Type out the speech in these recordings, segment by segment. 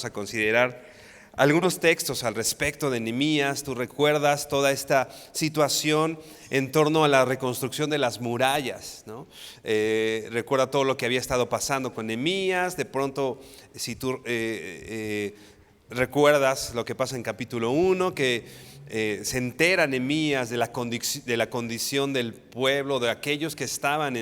A considerar algunos textos al respecto de Nehemías. Tú recuerdas toda esta situación en torno a la reconstrucción de las murallas, ¿no? Recuerda todo lo que había estado pasando con Nehemías. De pronto, si tú recuerdas lo que pasa en capítulo 1, que se entera Nehemías de la condición del pueblo, de aquellos que estaban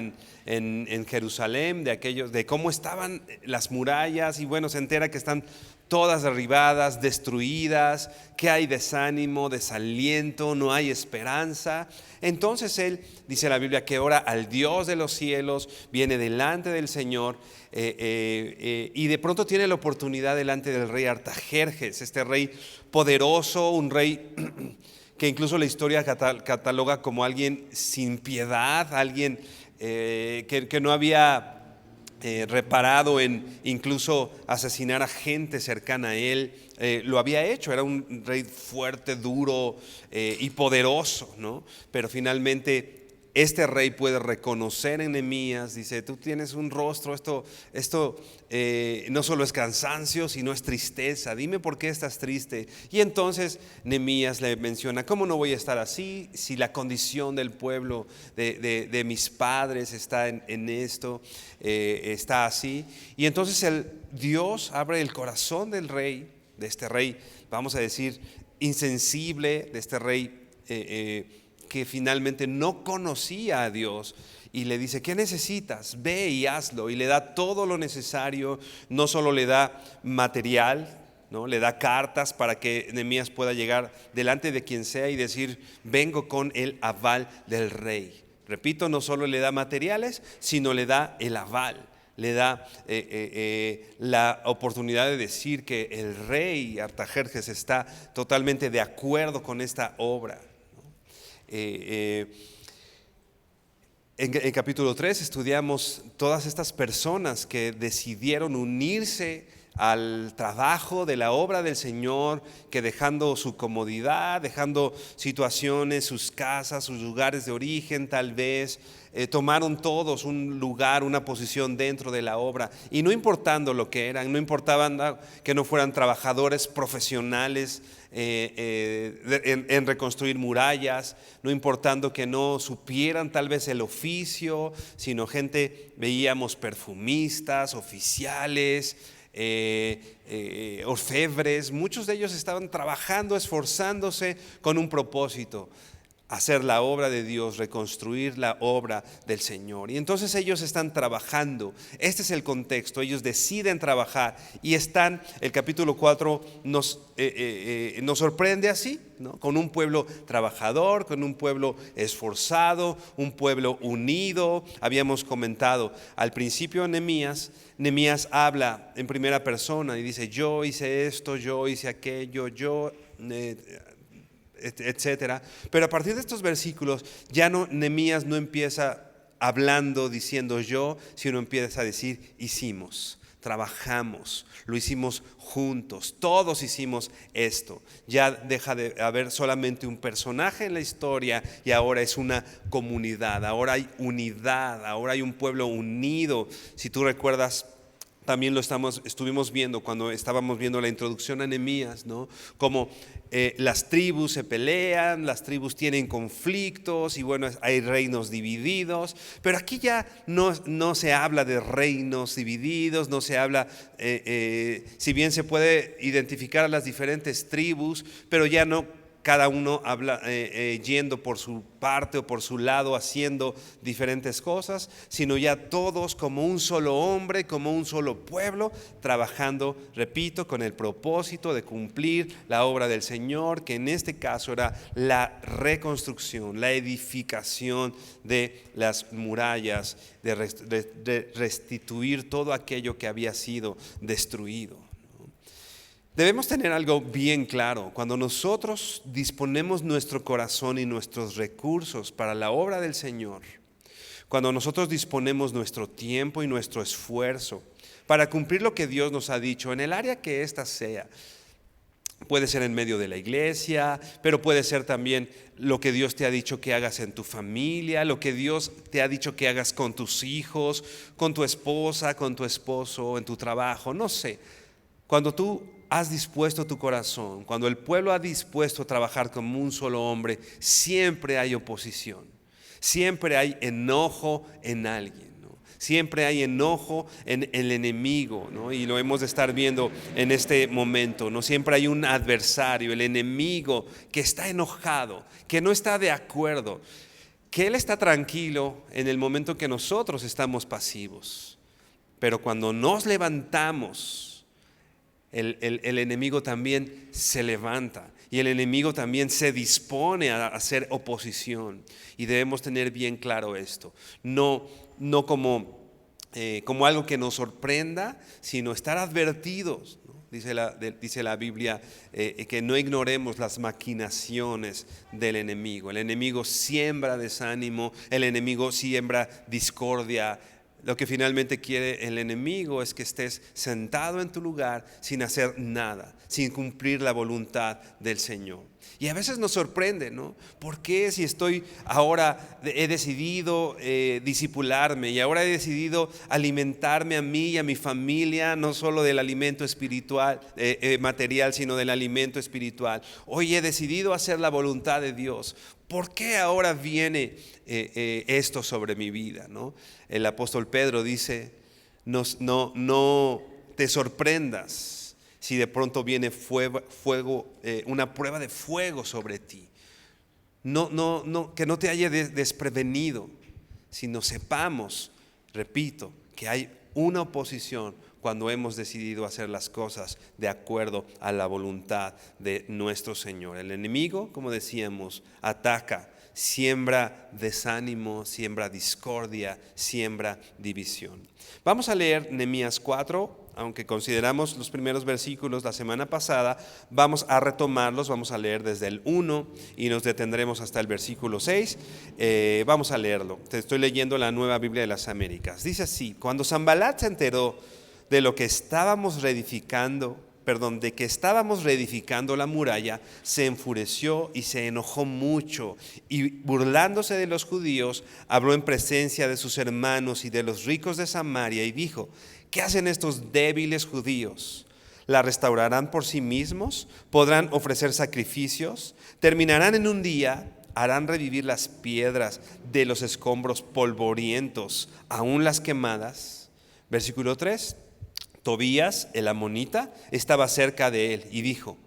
en Jerusalén, de cómo estaban las murallas, y bueno, se entera que están todas derribadas, destruidas, que hay desánimo, desaliento, no hay esperanza. Entonces él, dice la Biblia, que ora al Dios de los cielos, viene delante del Señor, y de pronto tiene la oportunidad delante del rey Artajerjes, este rey poderoso, un rey que incluso la historia cataloga como alguien sin piedad, alguien que no había reparado en incluso asesinar a gente cercana a él. Lo había hecho, era un rey fuerte, duro y poderoso, ¿no? Pero finalmente este rey puede reconocer en Nehemías, dice: tú tienes un rostro, esto no solo es cansancio, sino es tristeza. Dime por qué estás triste. Y entonces Nehemías le menciona: ¿cómo no voy a estar así si la condición del pueblo de mis padres está en esto, está así? Y entonces Dios abre el corazón del rey, de este rey, vamos a decir, insensible, de este rey que finalmente no conocía a Dios, y le dice: ¿qué necesitas? Ve y hazlo. Y le da todo lo necesario. No solo le da material, ¿no? Le da cartas para que Nehemías pueda llegar delante de quien sea y decir: vengo con el aval del rey. Repito, no solo le da materiales, sino le da el aval. Le da la oportunidad de decir que el rey Artajerjes está totalmente de acuerdo con esta obra. En capítulo 3 estudiamos todas estas personas que decidieron unirse al trabajo de la obra del Señor, que dejando su comodidad, dejando situaciones, sus casas, sus lugares de origen tal vez, tomaron todos un lugar, una posición dentro de la obra, y no importando lo que eran, no importaban que no fueran trabajadores profesionales en reconstruir murallas, no importando que no supieran tal vez el oficio, sino gente, veíamos perfumistas, oficiales, orfebres. Muchos de ellos estaban trabajando, esforzándose con un propósito: hacer la obra de Dios, reconstruir la obra del Señor. Y entonces ellos están trabajando. Este es el contexto. Ellos deciden trabajar y están. El capítulo 4 nos sorprende así, ¿no? Con un pueblo trabajador, con un pueblo esforzado, un pueblo unido. Habíamos comentado al principio Nehemías habla en primera persona y dice: yo hice esto, yo hice aquello, yo etcétera. Pero a partir de estos versículos ya Nehemías no empieza hablando, diciendo yo, sino empieza a decir: hicimos, trabajamos, lo hicimos juntos, todos hicimos esto. Ya deja de haber solamente un personaje en la historia y ahora es una comunidad, ahora hay unidad, ahora hay un pueblo unido. Si tú recuerdas También estuvimos viendo cuando estábamos viendo la introducción a Nehemías, ¿no? Como las tribus se pelean, las tribus tienen conflictos y bueno, hay reinos divididos, pero aquí ya no se habla de reinos divididos, no se habla, si bien se puede identificar a las diferentes tribus, pero ya no cada uno habla yendo por su parte o por su lado haciendo diferentes cosas, sino ya todos como un solo hombre, como un solo pueblo, trabajando, repito, con el propósito de cumplir la obra del Señor, que en este caso era la reconstrucción, la edificación de las murallas, de restituir todo aquello que había sido destruido. Debemos tener algo bien claro: cuando nosotros disponemos nuestro corazón y nuestros recursos para la obra del Señor, cuando nosotros disponemos nuestro tiempo y nuestro esfuerzo para cumplir lo que Dios nos ha dicho, en el área que ésta sea, puede ser en medio de la iglesia, pero puede ser también lo que Dios te ha dicho que hagas en tu familia, lo que Dios te ha dicho que hagas con tus hijos, con tu esposa, con tu esposo, en tu trabajo, no sé. Cuando tú has dispuesto tu corazón, cuando el pueblo ha dispuesto a trabajar como un solo hombre, siempre hay oposición, siempre hay enojo en alguien, ¿no? Siempre hay enojo en el enemigo, ¿no? Y lo hemos de estar viendo en este momento, ¿no? Siempre hay un adversario, el enemigo que está enojado, que no está de acuerdo, que él está tranquilo en el momento que nosotros estamos pasivos, pero cuando nos levantamos, el enemigo también se levanta y el enemigo también se dispone a hacer oposición, y debemos tener bien claro esto, no como algo que nos sorprenda, sino estar advertidos, ¿no? Dice la Biblia que no ignoremos las maquinaciones del enemigo. El enemigo siembra desánimo, el enemigo siembra discordia. Lo que finalmente quiere el enemigo es que estés sentado en tu lugar sin hacer nada, sin cumplir la voluntad del Señor. Y a veces nos sorprende, ¿no? ¿Por qué si he decidido discipularme y ahora he decidido alimentarme a mí y a mi familia, no solo del alimento espiritual, material, sino del alimento espiritual? Hoy he decidido hacer la voluntad de Dios. ¿Por qué ahora viene esto sobre mi vida, ¿no? El apóstol Pedro dice: no te sorprendas si de pronto viene una prueba de fuego sobre ti. Que no te haya desprevenido, sino sepamos, repito, que hay una oposición cuando hemos decidido hacer las cosas de acuerdo a la voluntad de nuestro Señor. El enemigo, como decíamos, ataca, siembra desánimo, siembra discordia, siembra división. Vamos a leer Nehemías 4. Aunque consideramos los primeros versículos la semana pasada, vamos a retomarlos, vamos a leer desde el 1 y nos detendremos hasta el versículo 6. Vamos a leerlo. Te estoy leyendo la Nueva Biblia de las Américas. Dice así: cuando Sanballat se enteró de que estábamos reedificando la muralla, se enfureció y se enojó mucho, y burlándose de los judíos, habló en presencia de sus hermanos y de los ricos de Samaria y dijo: ¿qué hacen estos débiles judíos? ¿La restaurarán por sí mismos? ¿Podrán ofrecer sacrificios? ¿Terminarán en un día? ¿Harán revivir las piedras de los escombros polvorientos, aún las quemadas? Versículo 3. Tobías, el amonita, estaba cerca de él y dijo: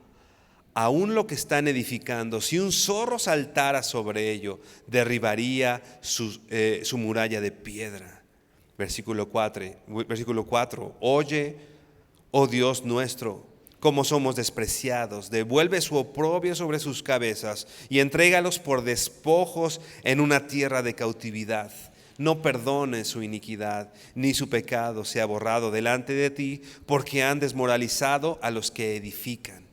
aún lo que están edificando, si un zorro saltara sobre ello, derribaría su muralla de piedra. Versículo 4. Oye, oh Dios nuestro, cómo somos despreciados. Devuelve su oprobio sobre sus cabezas y entrégalos por despojos en una tierra de cautividad. No perdones su iniquidad, ni su pecado sea borrado delante de ti, porque han desmoralizado a los que edifican.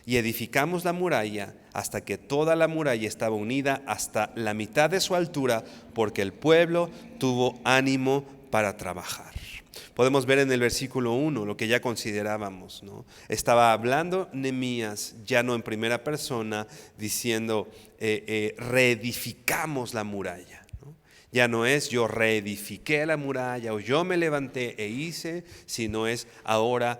Y edificamos la muralla hasta que toda la muralla estaba unida hasta la mitad de su altura, porque el pueblo tuvo ánimo para trabajar. Podemos ver en el versículo 1 lo que ya considerábamos, ¿no? Estaba hablando Nehemías, ya no en primera persona, diciendo reedificamos la muralla, ¿no? Ya no es yo reedifiqué la muralla o yo me levanté e hice, sino es ahora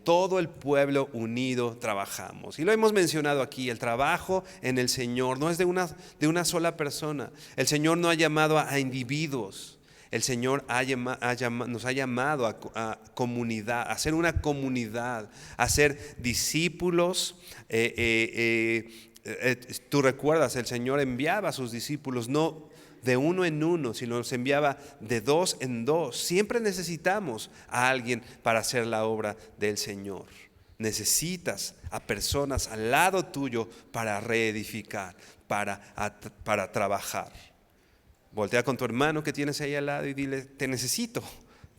todo el pueblo unido trabajamos. Y lo hemos mencionado aquí, el trabajo en el Señor no es de una sola persona. El Señor no ha llamado a individuos. El Señor nos ha llamado a comunidad, a ser una comunidad, a ser discípulos. Tú recuerdas, el Señor enviaba a sus discípulos no de uno en uno, sino los enviaba de dos en dos. Siempre necesitamos a alguien para hacer la obra del Señor. Necesitas a personas al lado tuyo para reedificar, para trabajar. Voltea con tu hermano que tienes ahí al lado y dile: te necesito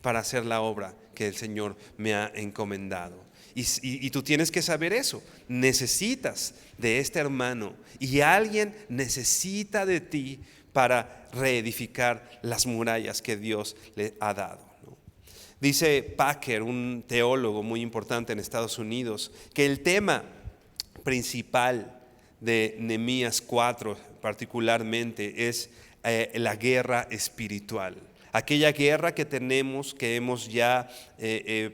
para hacer la obra que el Señor me ha encomendado. Y tú tienes que saber eso. Necesitas de este hermano y alguien necesita de ti para reedificar las murallas que Dios le ha dado, ¿no? Dice Packer, un teólogo muy importante en Estados Unidos, que el tema principal de Nehemías 4 particularmente es la guerra espiritual. Aquella guerra que tenemos, que hemos ya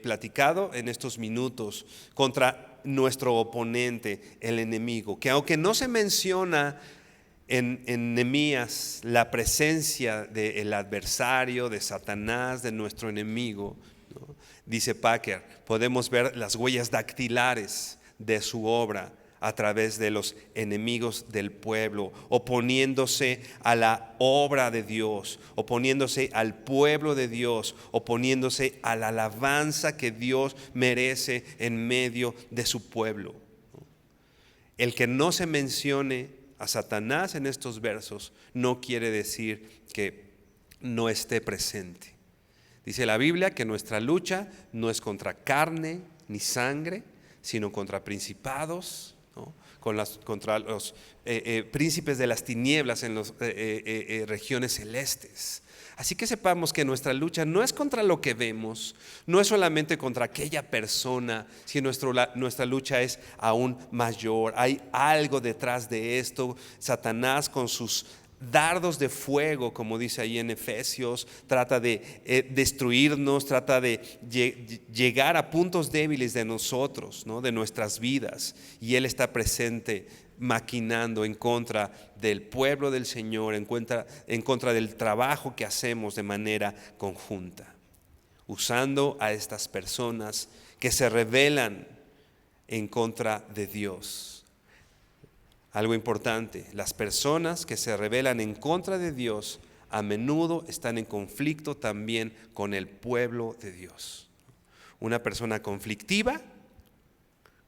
platicado en estos minutos, contra nuestro oponente, el enemigo, que aunque no se menciona en Nehemías la presencia del adversario, de Satanás, de nuestro enemigo, ¿no? Dice Packer, podemos ver las huellas dactilares de su obra a través de los enemigos del pueblo, oponiéndose a la obra de Dios, oponiéndose al pueblo de Dios, oponiéndose a la alabanza que Dios merece en medio de su pueblo. El que no se mencione a Satanás en estos versos no quiere decir que no esté presente. Dice la Biblia que nuestra lucha no es contra carne ni sangre, sino contra principados, ¿no? Contra los príncipes de las tinieblas en las regiones celestes. Así que sepamos que nuestra lucha no es contra lo que vemos, no es solamente contra aquella persona, sino nuestra lucha es aún mayor. Hay algo detrás de esto. Satanás con sus dardos de fuego, como dice ahí en Efesios, trata de destruirnos, trata de llegar a puntos débiles de nosotros, ¿no? De nuestras vidas, y él está presente maquinando en contra del pueblo del Señor, en contra del trabajo que hacemos de manera conjunta, usando a estas personas que se rebelan en contra de Dios. Algo importante, las personas que se rebelan en contra de Dios a menudo están en conflicto también con el pueblo de Dios. Una persona conflictiva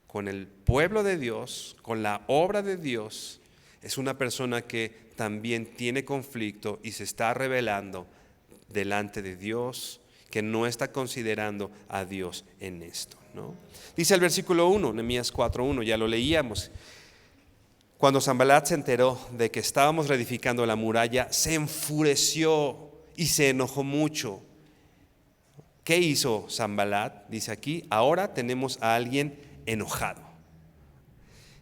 con el pueblo de Dios, con la obra de Dios, es una persona que también tiene conflicto y se está rebelando delante de Dios, que no está considerando a Dios en esto, ¿no? Dice el versículo 1, Nehemías 4:1, ya lo leíamos. Cuando Sanbalat se enteró de que estábamos reedificando la muralla, se enfureció y se enojó mucho. ¿Qué hizo Sanbalat? Dice aquí, ahora tenemos a alguien enojado.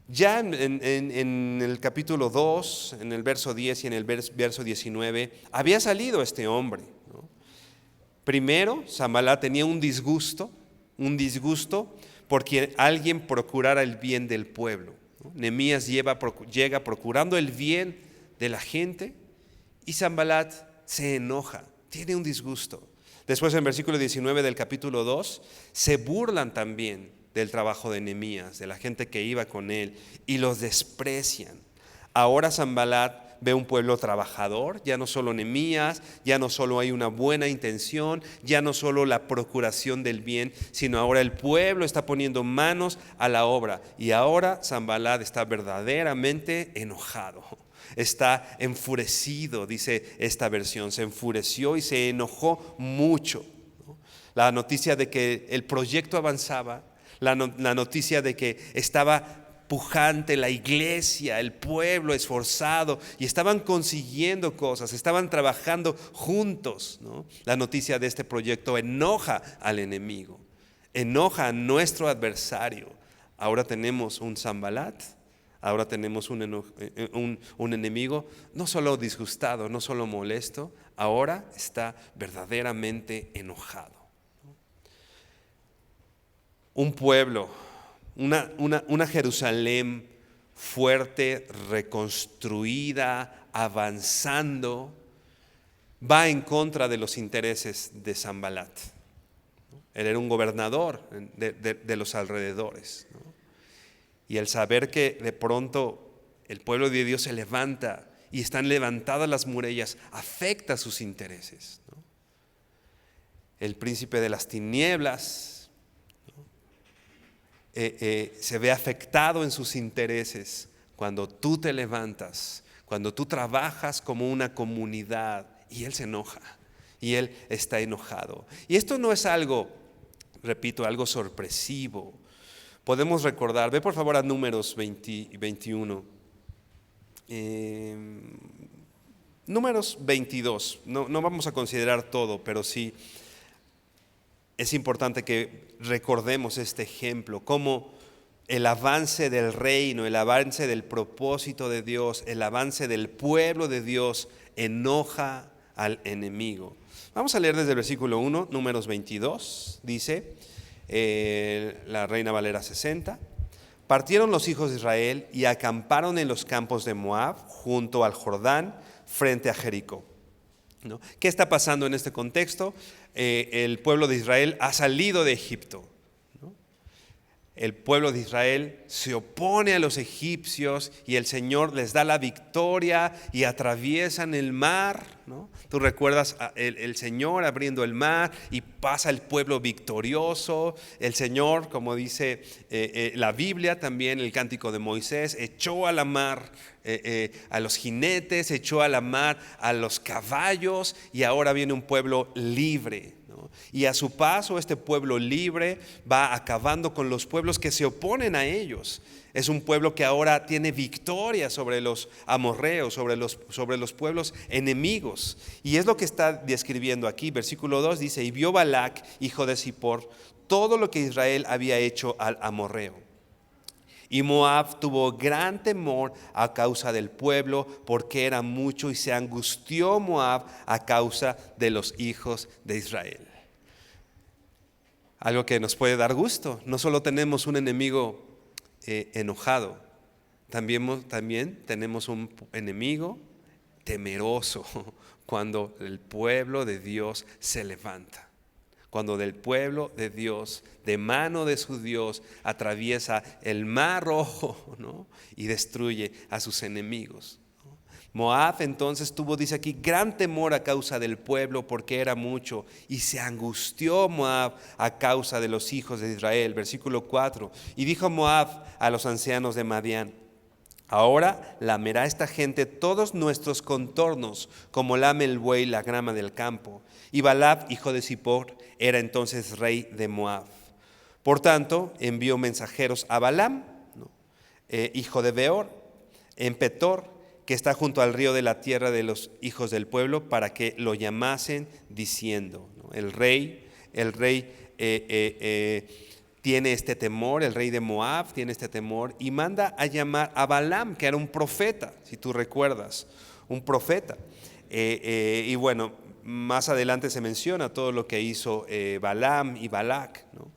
Ya en el capítulo 2, en el verso 10 y en el verso 19, había salido este hombre, ¿no? Primero, Sanbalat tenía un disgusto porque alguien procurara el bien del pueblo, ¿no? Nehemías llega procurando el bien de la gente y Sanbalat se enoja, tiene un disgusto. Después en versículo 19 del capítulo 2, se burlan también del trabajo de Nehemías, de la gente que iba con él, y los desprecian. Ahora Sanbalat ve un pueblo trabajador, ya no solo Nehemías, ya no solo hay una buena intención, ya no solo la procuración del bien, sino ahora el pueblo está poniendo manos a la obra. Y ahora Sanbalat está verdaderamente enojado, está enfurecido, dice esta versión, se enfureció y se enojó mucho, ¿no? La noticia de que el proyecto avanzaba, la noticia de que estaba pujante la iglesia, el pueblo esforzado y estaban consiguiendo cosas, estaban trabajando juntos, ¿no? La noticia de este proyecto enoja al enemigo, enoja a nuestro adversario. Ahora tenemos un Sanbalat Ahora tenemos un enemigo no solo disgustado, no solo molesto, ahora está verdaderamente enojado. Un pueblo, una Jerusalén fuerte, reconstruida, avanzando, va en contra de los intereses de Sanbalat. Él era un gobernador de los alrededores, ¿no? Y el saber que de pronto el pueblo de Dios se levanta y están levantadas las murallas, afecta sus intereses, ¿no? El príncipe de las tinieblas, ¿no? Se ve afectado en sus intereses cuando tú te levantas, cuando tú trabajas como una comunidad, y él se enoja, y él está enojado. Y esto no es algo, repito, algo sorpresivo. Podemos recordar, ve por favor a Números 20 y 21. Números 22, no vamos a considerar todo, pero sí es importante que recordemos este ejemplo, cómo el avance del reino, el avance del propósito de Dios, el avance del pueblo de Dios enoja al enemigo. Vamos a leer desde el versículo 1, Números 22, dice la Reina Valera 60. Partieron los hijos de Israel y acamparon en los campos de Moab, junto al Jordán, frente a Jericó, ¿no? ¿Qué está pasando en este contexto? El pueblo de Israel ha salido de Egipto, ¿no? El pueblo de Israel se opone a los egipcios y el Señor les da la victoria y atraviesan el mar, ¿no? Tú recuerdas el Señor abriendo el mar y pasa el pueblo victorioso. El Señor, como dice la Biblia, también el cántico de Moisés, echó a la mar a los jinetes, echó a la mar a los caballos, y ahora viene un pueblo libre, ¿no? Y a su paso este pueblo libre va acabando con los pueblos que se oponen a ellos. Es un pueblo que ahora tiene victoria sobre los amorreos, sobre los pueblos enemigos. Y es lo que está describiendo aquí. Versículo 2 dice: y vio Balac, hijo de Zippor, todo lo que Israel había hecho al amorreo. Y Moab tuvo gran temor a causa del pueblo, porque era mucho, y se angustió Moab a causa de los hijos de Israel. Algo que nos puede dar gusto. No solo tenemos un enemigo enojado, también tenemos un enemigo temeroso cuando el pueblo de Dios se levanta. Cuando del pueblo de Dios, de mano de su Dios, atraviesa el mar rojo, ¿no? Y destruye a sus enemigos, ¿no? Moab entonces tuvo, dice aquí, gran temor a causa del pueblo, porque era mucho, y se angustió Moab a causa de los hijos de Israel. Versículo 4, y dijo Moab a los ancianos de Madián: ahora lamerá esta gente todos nuestros contornos, como lame el buey la grama del campo. Y Balac, hijo de Zippor, era entonces rey de Moab. Por tanto, envió mensajeros a Balaam, ¿no? Hijo de Beor, en Petor, que está junto al río de la tierra de los hijos del pueblo, para que lo llamasen, diciendo, ¿no? El rey tiene este temor, el rey de Moab tiene este temor, y manda a llamar a Balaam, que era un profeta, si tú recuerdas, un profeta. Y bueno, más adelante se menciona todo lo que hizo Balaam y Balac, ¿no?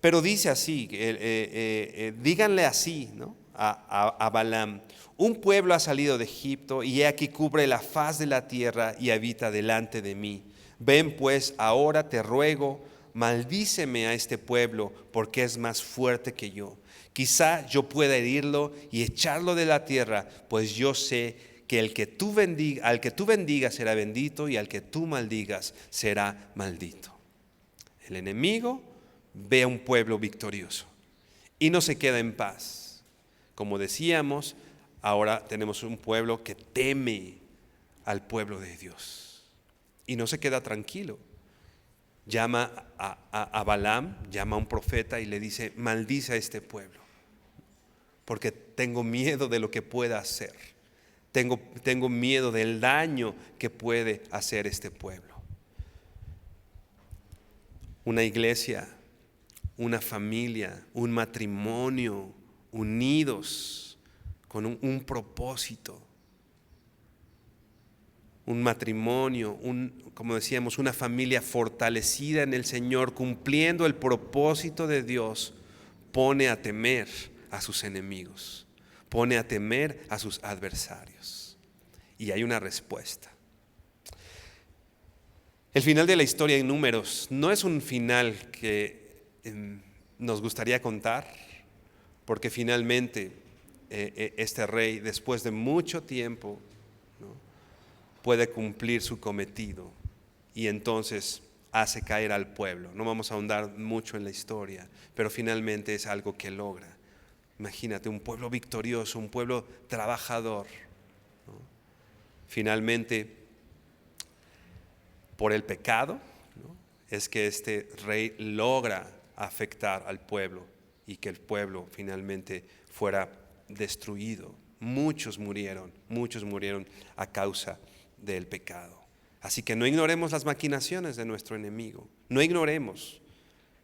Pero dice así, díganle así, ¿no? a Balaam: un pueblo ha salido de Egipto, y he aquí cubre la faz de la tierra y habita delante de mí. Ven pues, ahora te ruego, maldíceme a este pueblo, porque es más fuerte que yo. Quizá yo pueda herirlo y echarlo de la tierra, pues yo sé que al que tú bendigas será bendito, y al que tú maldigas será maldito. El enemigo ve a un pueblo victorioso y no se queda en paz. Como decíamos, ahora tenemos un pueblo que teme al pueblo de Dios y no se queda tranquilo. Llama a Balaam, llama a un profeta y le dice: maldice a este pueblo, porque tengo miedo de lo que pueda hacer. Tengo miedo del daño que puede hacer este pueblo. Una iglesia, una familia, un matrimonio unidos con un propósito, un matrimonio, como decíamos, una familia fortalecida en el Señor, cumpliendo el propósito de Dios, pone a temer a sus enemigos, pone a temer a sus adversarios. Y hay una respuesta. El final de la historia en Números no es un final que nos gustaría contar, porque finalmente este rey, después de mucho tiempo, ¿no?, puede cumplir su cometido y entonces hace caer al pueblo. No vamos a ahondar mucho en la historia, pero finalmente es algo que logra. Imagínate, un pueblo victorioso, un pueblo trabajador, ¿no? Finalmente, por el pecado, ¿no?, es que este rey logra afectar al pueblo y que el pueblo finalmente fuera destruido. Muchos murieron a causa del pecado. Así que no ignoremos las maquinaciones de nuestro enemigo, no ignoremos,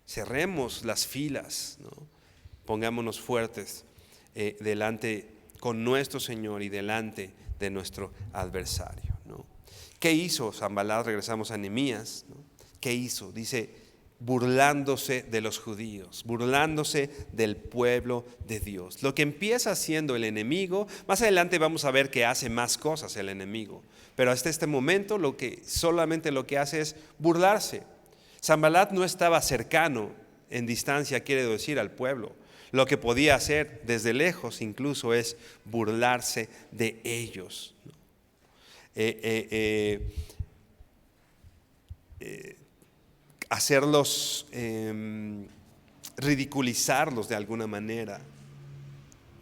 cerremos las filas, ¿no? Pongámonos fuertes delante con nuestro Señor y delante de nuestro adversario, ¿no? ¿Qué hizo Sanbalat? Regresamos a Nehemías, ¿no? ¿Qué hizo? Dice, burlándose de los judíos, burlándose del pueblo de Dios. Lo que empieza haciendo el enemigo, más adelante vamos a ver que hace más cosas el enemigo, pero hasta este momento solamente lo que hace es burlarse. Sanbalat no estaba cercano, en distancia quiere decir, al pueblo. Lo que podía hacer desde lejos incluso es burlarse de ellos, ¿no? Hacerlos, ridiculizarlos de alguna manera,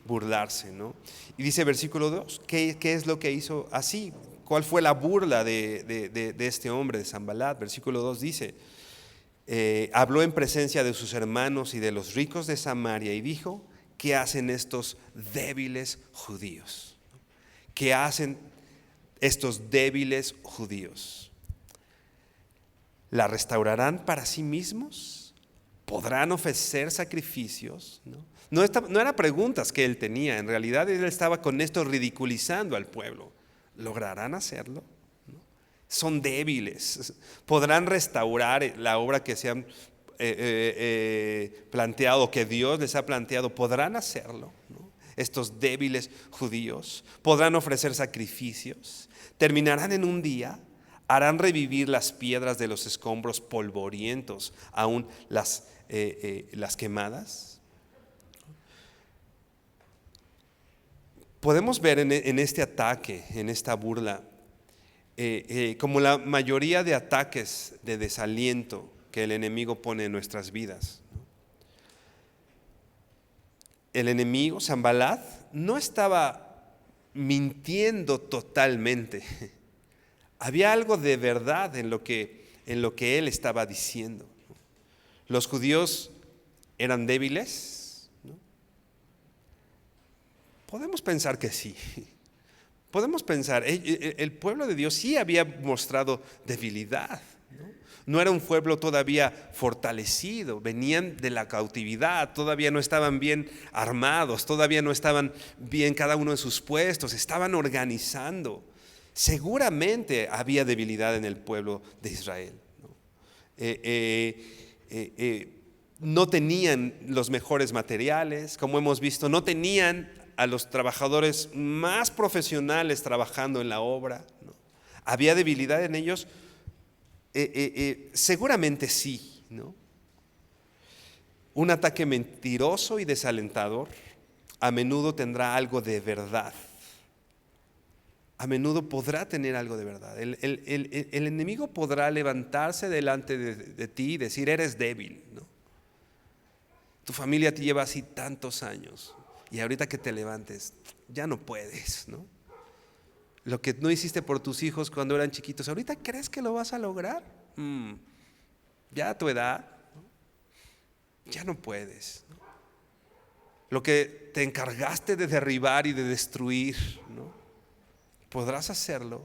burlarse, ¿no? Y dice versículo 2, ¿qué es lo que hizo así? ¿Cuál fue la burla de este hombre, de Sanbalat? Versículo 2 dice, habló en presencia de sus hermanos y de los ricos de Samaria y dijo, ¿qué hacen estos débiles judíos? ¿Qué hacen estos débiles judíos? ¿La restaurarán para sí mismos? ¿Podrán ofrecer sacrificios? No eran preguntas que él tenía, en realidad él estaba con esto ridiculizando al pueblo. ¿Lograrán hacerlo? Son débiles. ¿Podrán restaurar la obra que se han planteado, que Dios les ha planteado? ¿Podrán hacerlo, ¿no? Estos débiles judíos podrán ofrecer sacrificios, terminarán en un día, harán revivir las piedras de los escombros polvorientos, aún las quemadas. Podemos ver en este ataque, en esta burla, como la mayoría de ataques de desaliento que el enemigo pone en nuestras vidas, ¿no? El enemigo, Sanbalat, no estaba mintiendo totalmente. Había algo de verdad en lo que él estaba diciendo, ¿no? Los judíos eran débiles, ¿no? Podemos pensar que sí. Podemos pensar, el pueblo de Dios sí había mostrado debilidad, ¿no? No era un pueblo todavía fortalecido, venían de la cautividad, todavía no estaban bien armados, todavía no estaban bien cada uno en sus puestos, estaban organizando. Seguramente había debilidad en el pueblo de Israel, ¿no? No tenían los mejores materiales, como hemos visto, no tenían a los trabajadores más profesionales trabajando en la obra, ¿no? ¿Había debilidad en ellos? Seguramente sí, ¿no? Un ataque mentiroso y desalentador a menudo tendrá algo de verdad. A menudo podrá tener algo de verdad. El enemigo podrá levantarse delante de ti y decir, eres débil, ¿no? Tu familia te lleva así tantos años y ahorita que te levantes, ya no puedes, ¿no? Lo que no hiciste por tus hijos cuando eran chiquitos, ¿ahorita crees que lo vas a lograr? Ya a tu edad, ¿no?, ya no puedes, ¿no? Lo que te encargaste de derribar y de destruir, ¿no?, ¿podrás hacerlo?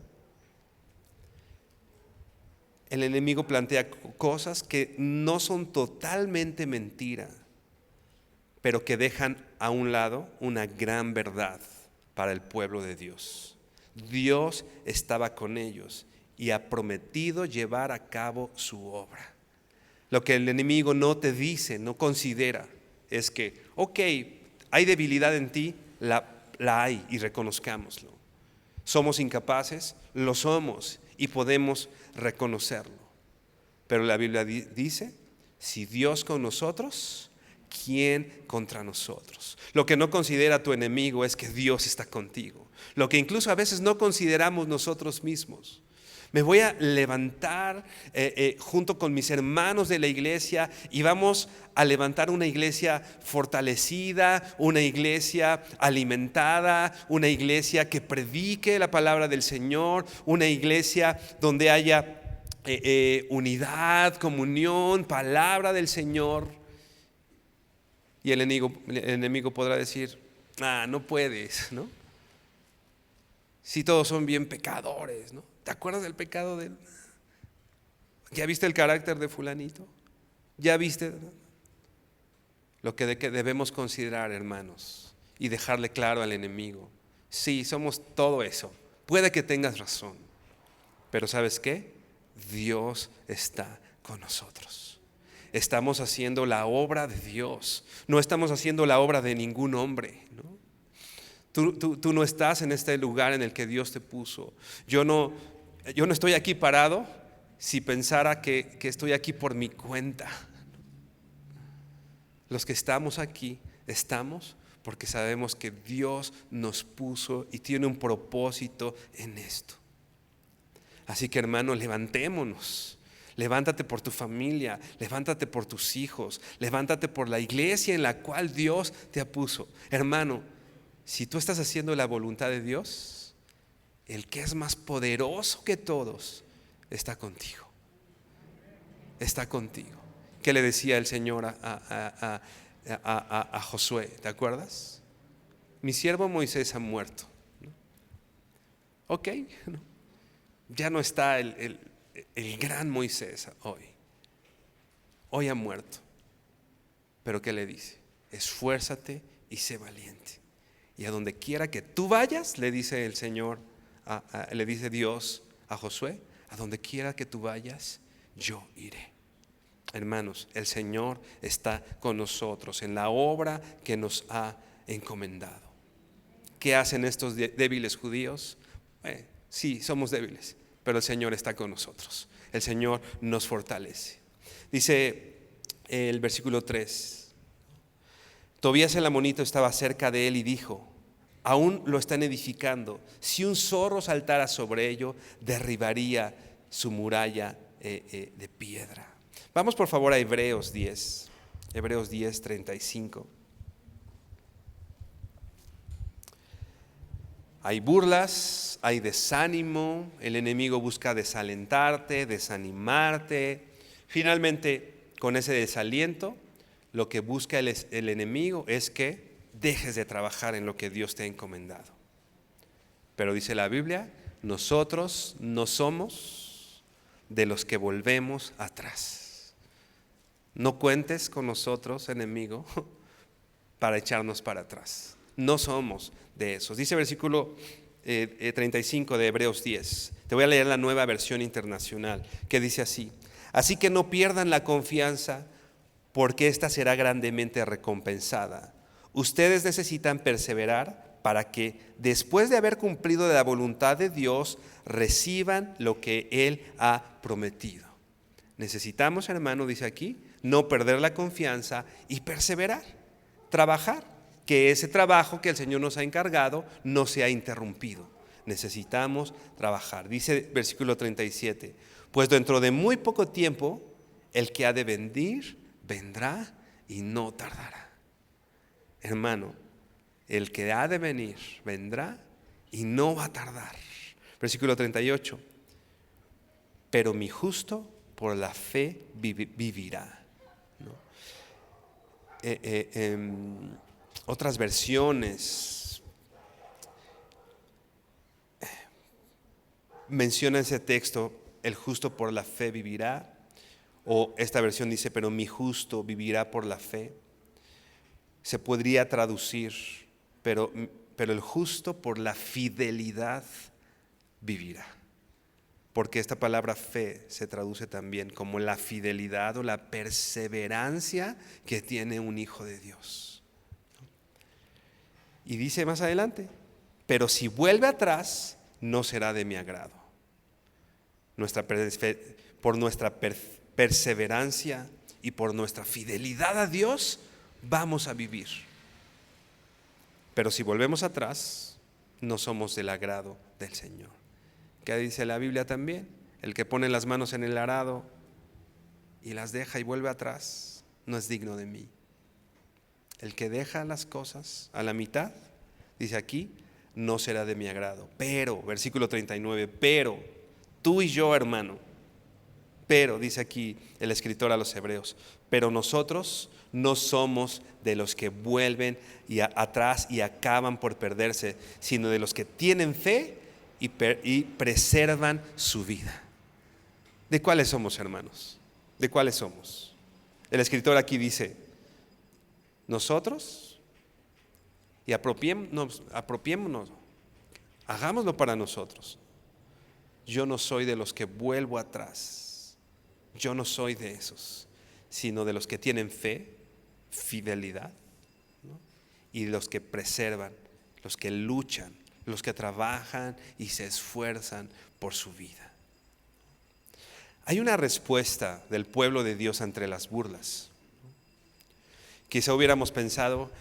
El enemigo plantea cosas que no son totalmente mentira, pero que dejan a un lado una gran verdad. para el pueblo de Dios. Dios estaba con ellos y ha prometido llevar a cabo su obra. Lo que el enemigo no te dice, no considera, es que, ok, hay debilidad en ti, la hay, y reconozcámoslo. Somos incapaces, lo somos y podemos reconocerlo. Pero la Biblia dice, si Dios con nosotros, ¿quién contra nosotros? Lo que no considera tu enemigo es que Dios está contigo. Lo que incluso a veces no consideramos nosotros mismos. Me voy a levantar junto con mis hermanos de la iglesia y vamos a levantar una iglesia fortalecida, una iglesia alimentada, una iglesia que predique la palabra del Señor, una iglesia donde haya unidad, comunión, palabra del Señor. Y el enemigo podrá decir, no puedes, ¿no? Si todos son bien pecadores, ¿no? ¿Te acuerdas del pecado de él? ¿Ya viste el carácter de fulanito? ¿Ya viste? Lo que debemos considerar, hermanos, y dejarle claro al enemigo. Sí, somos todo eso. Puede que tengas razón, pero ¿sabes qué? Dios está con nosotros. Estamos haciendo la obra de Dios. No estamos haciendo la obra de ningún hombre, ¿no? Tú no estás en este lugar en el que Dios te puso. Yo no estoy aquí parado si pensara que estoy aquí por mi cuenta. Los que estamos aquí, estamos porque sabemos que Dios nos puso y tiene un propósito en esto. Así que, hermano, levantémonos. Levántate por tu familia, levántate por tus hijos, levántate por la iglesia en la cual Dios te puso. Hermano, si tú estás haciendo la voluntad de Dios, el que es más poderoso que todos está contigo. Está contigo. ¿Qué le decía el Señor a Josué? ¿Te acuerdas? Mi siervo Moisés ha muerto. Ok, ya no está el gran Moisés hoy. Hoy ha muerto. Pero ¿qué le dice? Esfuérzate y sé valiente. Y a donde quiera que tú vayas, le dice el Señor, le dice Dios a Josué, a donde quiera que tú vayas, yo iré. Hermanos, el Señor está con nosotros en la obra que nos ha encomendado. ¿Qué hacen estos débiles judíos? Sí, somos débiles, pero el Señor está con nosotros. El Señor nos fortalece. Dice el versículo 3. Tobías el amonito estaba cerca de él y dijo, aún lo están edificando. Si un zorro saltara sobre ello, derribaría su muralla de piedra. Vamos por favor a Hebreos 10, 35. Hay burlas, hay desánimo, el enemigo busca desalentarte, desanimarte. Finalmente, con ese desaliento, lo que busca el enemigo es que dejes de trabajar en lo que Dios te ha encomendado. Pero dice la Biblia, nosotros no somos de los que volvemos atrás. No cuentes con nosotros, enemigo, para echarnos para atrás. No somos de esos. Dice el versículo 35 de Hebreos 10. Te voy a leer la Nueva Versión Internacional, que dice así: así que no pierdan la confianza, porque ésta será grandemente recompensada. Ustedes necesitan perseverar para que, después de haber cumplido la voluntad de Dios, reciban lo que Él ha prometido. Necesitamos, hermano, dice aquí, no perder la confianza y perseverar, trabajar, que ese trabajo que el Señor nos ha encargado no sea interrumpido. Necesitamos trabajar. Dice versículo 37, pues dentro de muy poco tiempo, el que ha de venir vendrá y no tardará. Hermano, el que ha de venir vendrá y no va a tardar. Versículo 38. Pero mi justo por la fe vivirá. ¿No? Otras versiones menciona ese texto, el justo por la fe vivirá. O esta versión dice, pero mi justo vivirá por la fe. Se podría traducir, pero pero el justo por la fidelidad vivirá. Porque esta palabra fe se traduce también como la fidelidad o la perseverancia que tiene un hijo de Dios. Y dice más adelante, pero si vuelve atrás, no será de mi agrado. Por nuestra perseverancia y por nuestra fidelidad a Dios, vamos a vivir. Pero si volvemos atrás, no somos del agrado del Señor. ¿Qué dice la Biblia también? El que pone las manos en el arado y las deja y vuelve atrás, no es digno de mí. El que deja las cosas a la mitad, dice aquí, no será de mi agrado. Pero, versículo 39, pero tú y yo, hermano, pero, dice aquí el escritor a los hebreos, pero nosotros no somos de los que vuelven atrás y acaban por perderse, sino de los que tienen fe y preservan su vida. ¿De cuáles somos, hermanos? ¿De cuáles somos? El escritor aquí dice, nosotros, y apropiémonos, hagámoslo para nosotros. Yo no soy de los que vuelvo atrás, yo no soy de esos, sino de los que tienen fe, fidelidad, ¿no? Y los que preservan, los que luchan, los que trabajan y se esfuerzan por su vida. Hay una respuesta del pueblo de Dios ante las burlas. Quizá hubiéramos pensado,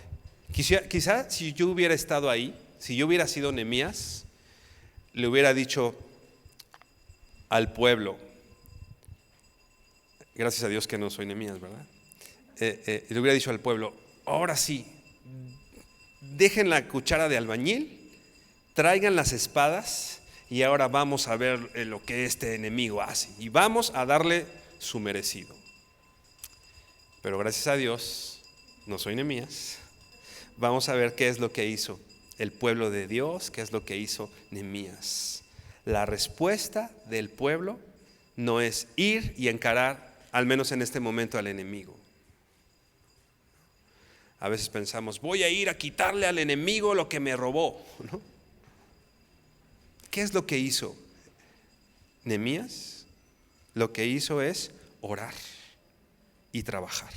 quizá si yo hubiera estado ahí, si yo hubiera sido Nehemías, le hubiera dicho al pueblo, gracias a Dios que no soy Nehemías, ¿verdad? Le hubiera dicho al pueblo, ahora sí, dejen la cuchara de albañil, traigan las espadas y ahora vamos a ver lo que este enemigo hace y vamos a darle su merecido. Pero gracias a Dios, no soy Nehemías. Vamos a ver qué es lo que hizo el pueblo de Dios, qué es lo que hizo Nehemías. La respuesta del pueblo no es ir y encarar, al menos en este momento, al enemigo. A veces pensamos, voy a ir a quitarle al enemigo lo que me robó, ¿no? ¿Qué es lo que hizo Nehemías? Lo que hizo es orar y trabajar.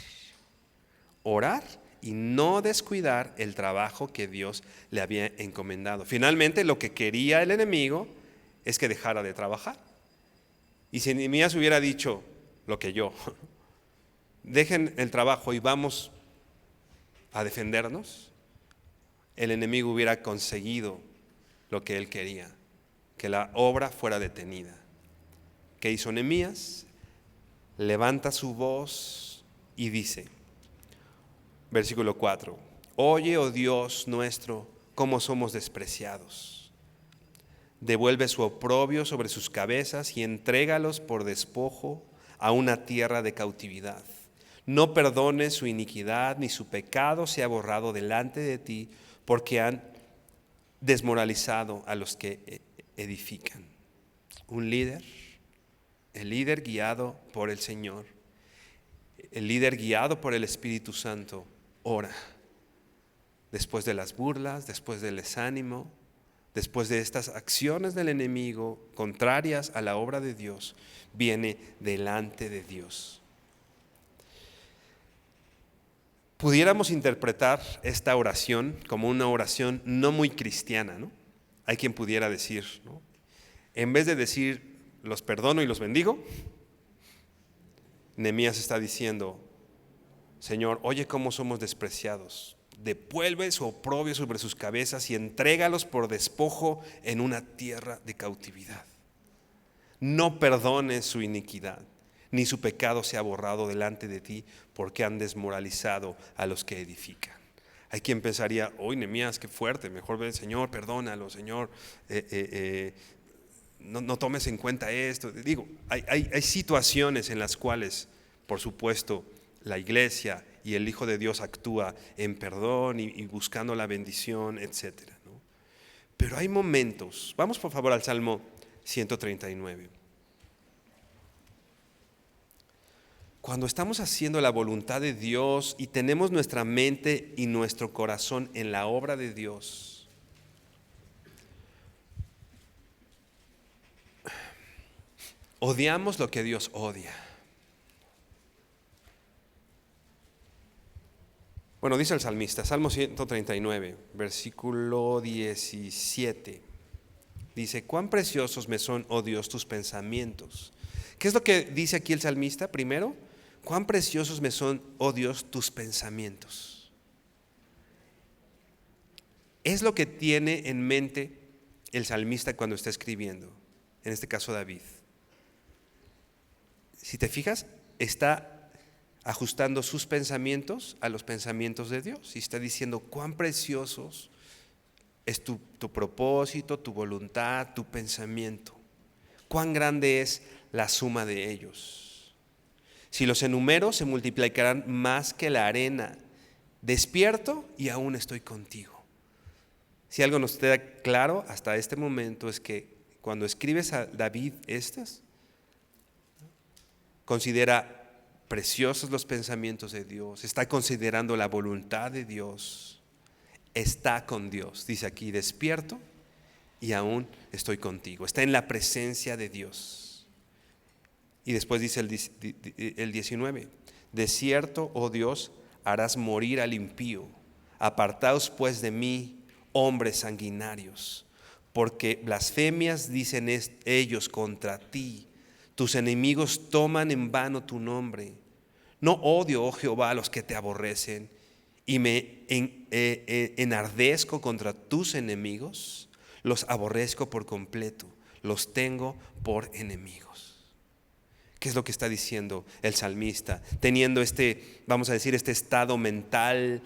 Orar y no descuidar el trabajo que Dios le había encomendado. Finalmente, lo que quería el enemigo es que dejara de trabajar. Y si Nehemías hubiera dicho lo que yo, dejen el trabajo y vamos a defendernos, el enemigo hubiera conseguido lo que él quería, que la obra fuera detenida. ¿Qué hizo Nehemías? Levanta su voz y dice, versículo 4, oye, oh Dios nuestro, cómo somos despreciados. Devuelve su oprobio sobre sus cabezas y entrégalos por despojo a una tierra de cautividad. No perdones su iniquidad, ni su pecado sea borrado delante de ti, porque han desmoralizado a los que edifican. Un líder, el líder guiado por el Señor, el líder guiado por el Espíritu Santo, ora. Después de las burlas, después del desánimo, después de estas acciones del enemigo contrarias a la obra de Dios, viene delante de Dios. Pudiéramos interpretar esta oración como una oración no muy cristiana, ¿no? Hay quien pudiera decir, ¿no? En vez de decir, los perdono y los bendigo, Nehemías está diciendo, Señor, oye cómo somos despreciados. Devuelve su oprobio sobre sus cabezas y entrégalos por despojo en una tierra de cautividad. No perdones su iniquidad, ni su pecado sea borrado delante de ti, porque han desmoralizado a los que edifican. Hay quien pensaría, oye, Nehemías, qué fuerte, mejor ve, Señor, perdónalo, Señor, no tomes en cuenta esto. Digo, hay situaciones en las cuales, por supuesto, la iglesia y el Hijo de Dios actúa en perdón y buscando la bendición, etcétera, ¿no? Pero hay momentos, vamos por favor al Salmo 139. Cuando estamos haciendo la voluntad de Dios y tenemos nuestra mente y nuestro corazón en la obra de Dios, odiamos lo que Dios odia. Bueno, dice el salmista, Salmo 139, versículo 17. Dice, cuán preciosos me son, oh Dios, tus pensamientos. ¿Qué es lo que dice aquí el salmista? Primero, cuán preciosos me son, oh Dios, tus pensamientos. Es lo que tiene en mente el salmista cuando está escribiendo, en este caso David. Si te fijas, está ajustando sus pensamientos a los pensamientos de Dios y está diciendo cuán preciosos es tu propósito, tu voluntad, tu pensamiento. Cuán grande es la suma de ellos. Si los enumero, se multiplicarán más que la arena. Despierto y aún estoy contigo. Si algo nos queda claro hasta este momento es que cuando escribes a David estas, considera preciosos los pensamientos de Dios, está considerando la voluntad de Dios, está con Dios. Dice aquí, despierto y aún estoy contigo. Está en la presencia de Dios. Y después dice el 19, de cierto, oh Dios, harás morir al impío. Apartaos pues de mí, hombres sanguinarios, porque blasfemias dicen ellos contra ti. Tus enemigos toman en vano tu nombre. No odio, oh Jehová, a los que te aborrecen, y me enardezco contra tus enemigos. Los aborrezco por completo, los tengo por enemigos. ¿Qué es lo que está diciendo el salmista? Teniendo vamos a decir, este estado mental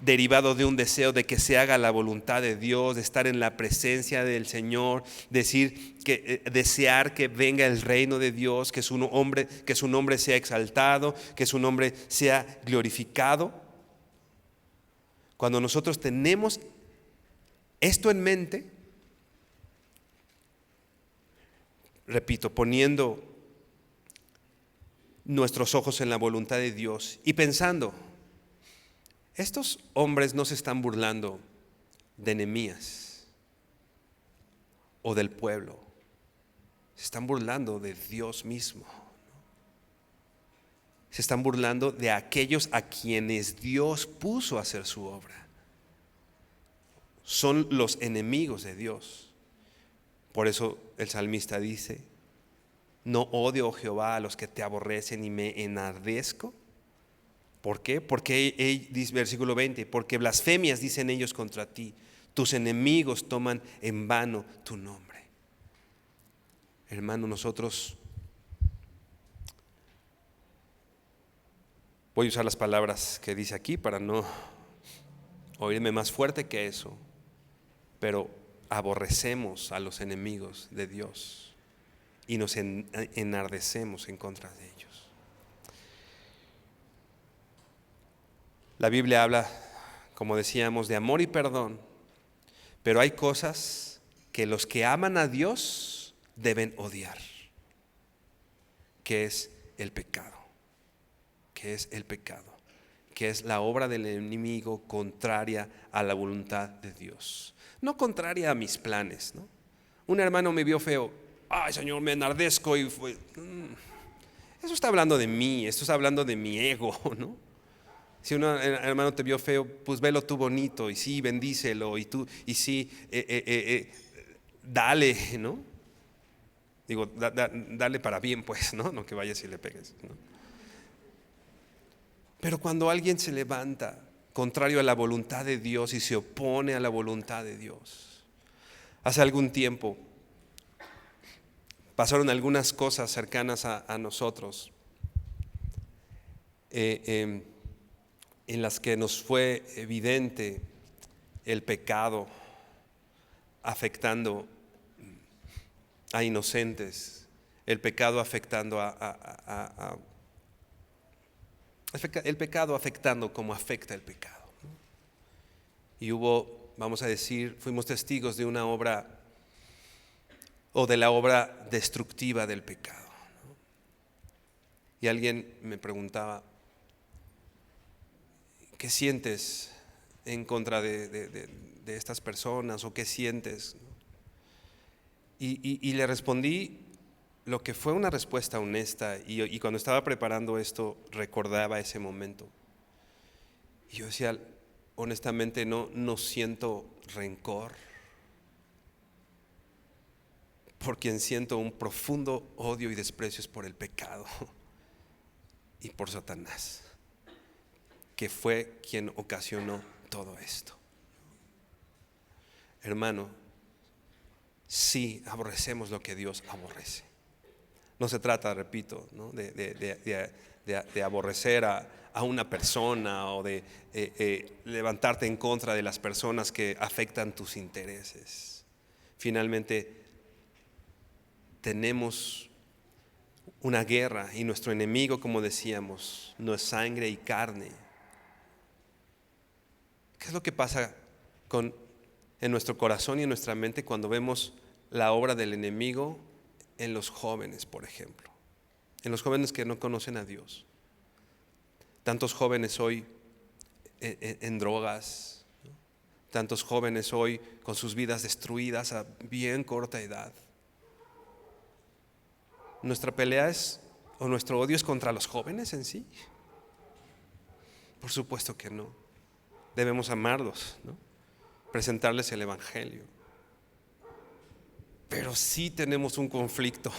derivado de un deseo de que se haga la voluntad de Dios, de estar en la presencia del Señor, desear que venga el reino de Dios, que su nombre sea exaltado, que su nombre sea glorificado. Cuando nosotros tenemos esto en mente, repito, poniendo nuestros ojos en la voluntad de Dios y pensando, estos hombres no se están burlando de Nehemías o del pueblo, se están burlando de Dios mismo. Se están burlando de aquellos a quienes Dios puso a hacer su obra. Son los enemigos de Dios. Por eso el salmista dice, no odio, oh Jehová, a los que te aborrecen y me enardezco. ¿Por qué? Porque, dice versículo 20, porque blasfemias dicen ellos contra ti, tus enemigos toman en vano tu nombre. Hermano, nosotros, voy a usar las palabras que dice aquí para no oírme más fuerte que eso, pero aborrecemos a los enemigos de Dios y nos enardecemos en contra de ellos. La Biblia habla, como decíamos, de amor y perdón, pero hay cosas que los que aman a Dios deben odiar, que es el pecado, que es el pecado, que es la obra del enemigo contraria a la voluntad de Dios, no contraria a mis planes, ¿no? Un hermano me vio feo, ay Señor, me enardezco y fue. Eso está hablando de mí, esto está hablando de mi ego, ¿no? Si un hermano te vio feo, pues velo tú bonito y sí, bendícelo y sí, dale, ¿no? Digo, dale para bien, pues, ¿no? No que vayas y le pegues, ¿no? Pero cuando alguien se levanta contrario a la voluntad de Dios y se opone a la voluntad de Dios, hace algún tiempo pasaron algunas cosas cercanas a nosotros, en las que nos fue evidente el pecado afectando a inocentes, el pecado afectando el pecado afectando como afecta el pecado, ¿no? Y vamos a decir, fuimos testigos de una obra o de la obra destructiva del pecado, ¿no? Y alguien me preguntaba, ¿qué sientes en contra de estas personas o qué sientes? Y le respondí lo que fue una respuesta honesta, y cuando estaba preparando esto recordaba ese momento. Y yo decía, honestamente no siento rencor, por quien siento un profundo odio y desprecio es por el pecado y por Satanás, que fue quien ocasionó todo esto. Hermano, sí aborrecemos lo que Dios aborrece. No se trata, repito, ¿no? de aborrecer a una persona o de levantarte en contra de las personas que afectan tus intereses. Finalmente, tenemos una guerra y nuestro enemigo, como decíamos, no es sangre y carne. ¿Qué es lo que pasa en nuestro corazón y en nuestra mente cuando vemos la obra del enemigo en los jóvenes, por ejemplo? En los jóvenes que no conocen a Dios. Tantos jóvenes hoy en drogas, ¿no? Tantos jóvenes hoy con sus vidas destruidas a bien corta edad. ¿Nuestra pelea o nuestro odio es contra los jóvenes en sí? Por supuesto que no. Debemos amarlos, ¿no? Presentarles el evangelio. Pero sí tenemos un conflicto,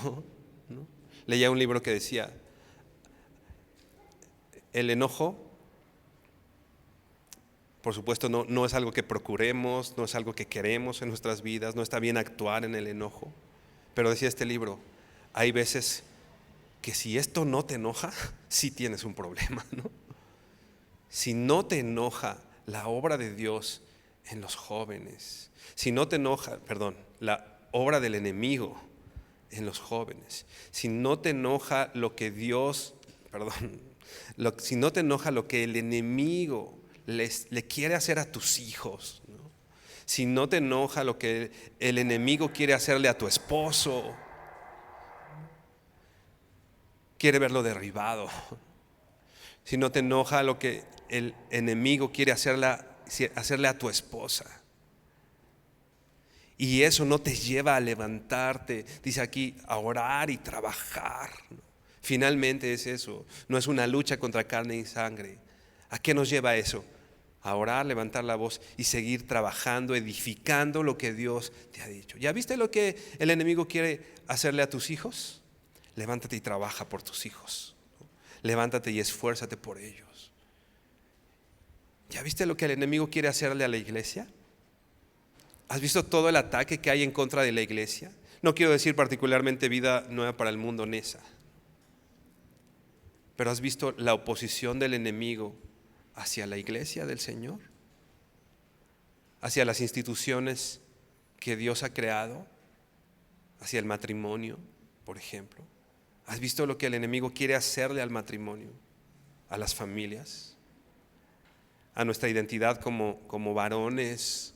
¿no? Leía un libro que decía, el enojo, por supuesto, no es algo que procuremos, no es algo que queremos en nuestras vidas, no está bien actuar en el enojo. Pero decía este libro, hay veces que si esto no te enoja, sí tienes un problema, ¿no? Si no te enoja la obra de Dios en los jóvenes, si no te enoja, la obra del enemigo en los jóvenes, si no te enoja lo que Dios, si no te enoja lo que el enemigo le quiere hacer a tus hijos, ¿no? Si no te enoja lo que el enemigo quiere hacerle a tu esposo, quiere verlo derribado. Si no te enoja lo que el enemigo quiere hacerle a tu esposa, y eso no te lleva a levantarte, dice aquí, a orar y trabajar, ¿no? Finalmente es eso, no es una lucha contra carne y sangre. ¿A qué nos lleva eso? A orar, levantar la voz y seguir trabajando, edificando lo que Dios te ha dicho. ¿Ya viste lo que el enemigo quiere hacerle a tus hijos? Levántate y trabaja por tus hijos, ¿no? Levántate y esfuérzate por ellos. ¿Ya viste lo que el enemigo quiere hacerle a la iglesia? ¿Has visto todo el ataque que hay en contra de la iglesia? No quiero decir particularmente Vida Nueva para el Mundo, NESA, pero ¿has visto la oposición del enemigo hacia la iglesia del Señor? Hacia las instituciones que Dios ha creado, hacia el matrimonio, por ejemplo. ¿Has visto lo que el enemigo quiere hacerle al matrimonio, a las familias, a nuestra identidad como varones,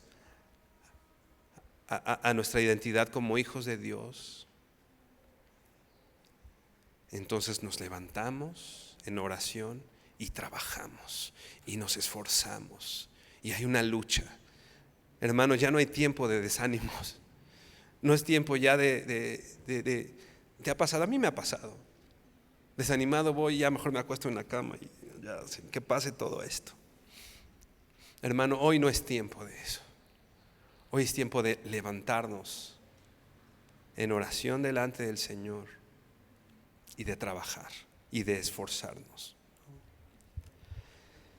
a nuestra identidad como hijos de Dios? Entonces nos levantamos en oración y trabajamos y nos esforzamos y hay una lucha. Hermanos, ya no hay tiempo de desánimos. No es tiempo ya ¿te ha pasado? A mí me ha pasado. Desanimado voy, ya mejor me acuesto en la cama y ya que pase todo esto. Hermano, hoy no es tiempo de eso. Hoy es tiempo de levantarnos en oración delante del Señor y de trabajar y de esforzarnos.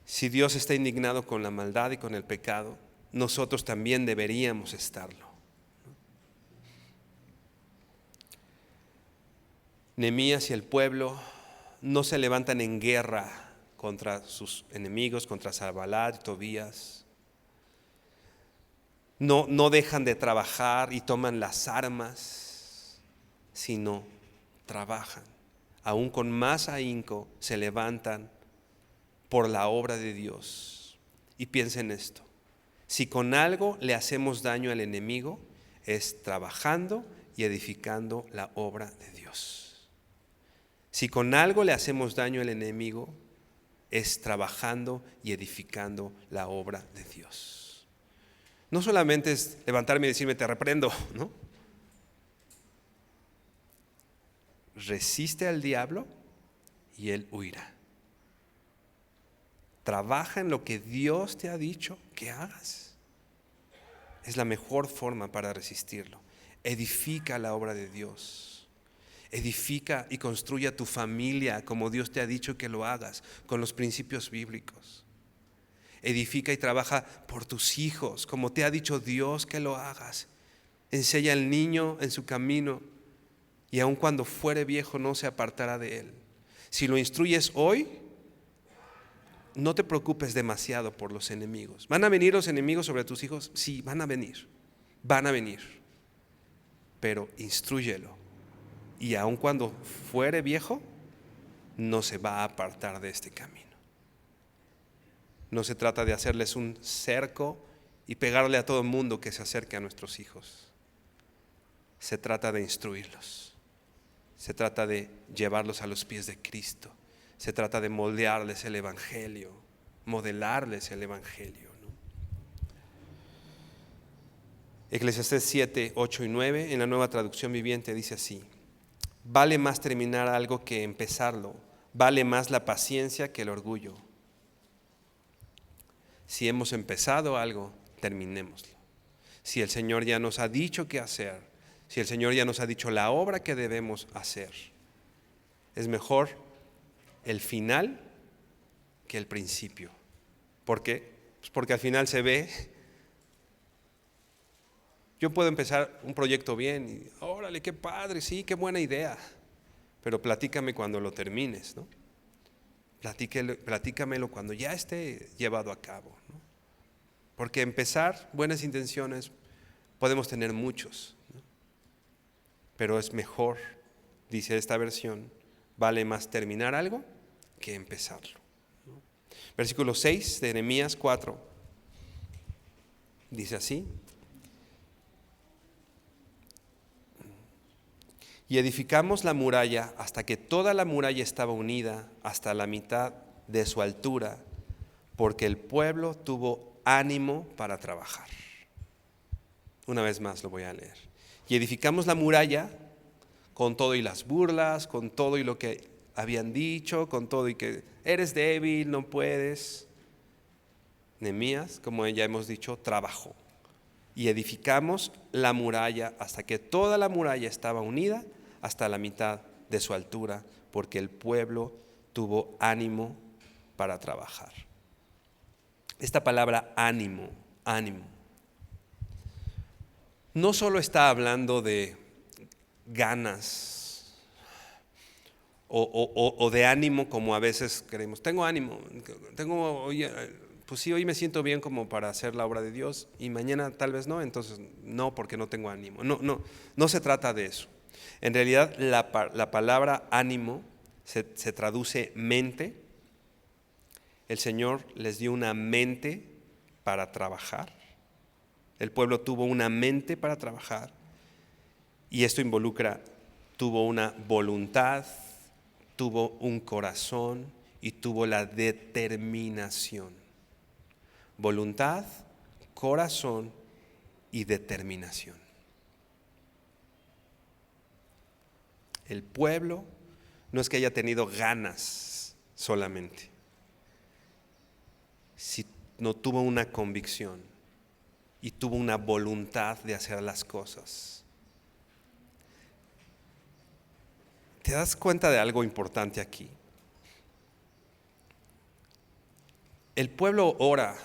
Si Dios está indignado con la maldad y con el pecado, nosotros también deberíamos estarlo. Nehemías y el pueblo no se levantan en guerra contra sus enemigos, contra Sanbalat y Tobías. No dejan de trabajar y toman las armas, sino trabajan. Aún con más ahínco se levantan por la obra de Dios. Y piensen esto: si con algo le hacemos daño al enemigo, es trabajando y edificando la obra de Dios. Si con algo le hacemos daño al enemigo, es trabajando y edificando la obra de Dios. No solamente es levantarme y decirme te reprendo, ¿no? resiste al diablo y él huirá. Trabaja en lo que Dios te ha dicho que hagas. Es la mejor forma para resistirlo. Edifica la obra de Dios. Edifica y construye a tu familia como Dios te ha dicho que lo hagas, con los principios bíblicos. Edifica y trabaja por tus hijos como te ha dicho Dios que lo hagas. Enseña al niño en su camino y aun cuando fuere viejo no se apartará de él. Si lo instruyes hoy, no te preocupes demasiado por los enemigos. ¿Van a venir los enemigos sobre tus hijos? Sí, van a venir. Van a venir. Pero instrúyelo. Y aun cuando fuere viejo, no se va a apartar de este camino. No se trata de hacerles un cerco y pegarle a todo el mundo que se acerque a nuestros hijos. Se trata de instruirlos. Se trata de llevarlos a los pies de Cristo. Se trata de moldearles el Evangelio, modelarles el Evangelio, ¿no? Eclesiastés 7, 8 y 9 en la Nueva Traducción Viviente dice así: vale más terminar algo que empezarlo, vale más la paciencia que el orgullo. Si hemos empezado algo, terminémoslo. Si el Señor ya nos ha dicho qué hacer, si el Señor ya nos ha dicho la obra que debemos hacer, es mejor el final que el principio. ¿Por qué? Pues porque al final se ve. Yo puedo empezar un proyecto bien y órale, qué padre, sí, qué buena idea, pero platícame cuando lo termines, ¿no? Platícamelo cuando ya esté llevado a cabo, ¿no? Porque empezar buenas intenciones podemos tener muchos, ¿no? Pero es mejor, dice esta versión, vale más terminar algo que empezarlo, ¿no? Versículo 6 de Nehemías 4 dice así: y edificamos la muralla hasta que toda la muralla estaba unida hasta la mitad de su altura, porque el pueblo tuvo ánimo para trabajar. Una vez más lo voy a leer. Y edificamos la muralla con todo y las burlas, con todo y lo que habían dicho, con todo y que eres débil, no puedes. Nehemías, como ya hemos dicho, trabajó. Y edificamos la muralla hasta que toda la muralla estaba unida hasta la mitad de su altura, porque el pueblo tuvo ánimo para trabajar. Esta palabra ánimo, no solo está hablando de ganas o de ánimo como a veces queremos. Tengo ánimo, pues sí, hoy me siento bien como para hacer la obra de Dios y mañana tal vez no, entonces no, porque no tengo ánimo. No se trata de eso. En realidad la palabra ánimo se traduce mente. El Señor les dio una mente para trabajar. El pueblo tuvo una mente para trabajar y esto involucra, tuvo una voluntad, tuvo un corazón y tuvo la determinación. Voluntad, corazón y determinación. El pueblo no es que haya tenido ganas solamente, sino tuvo una convicción y tuvo una voluntad de hacer las cosas. ¿Te das cuenta de algo importante aquí? El pueblo ora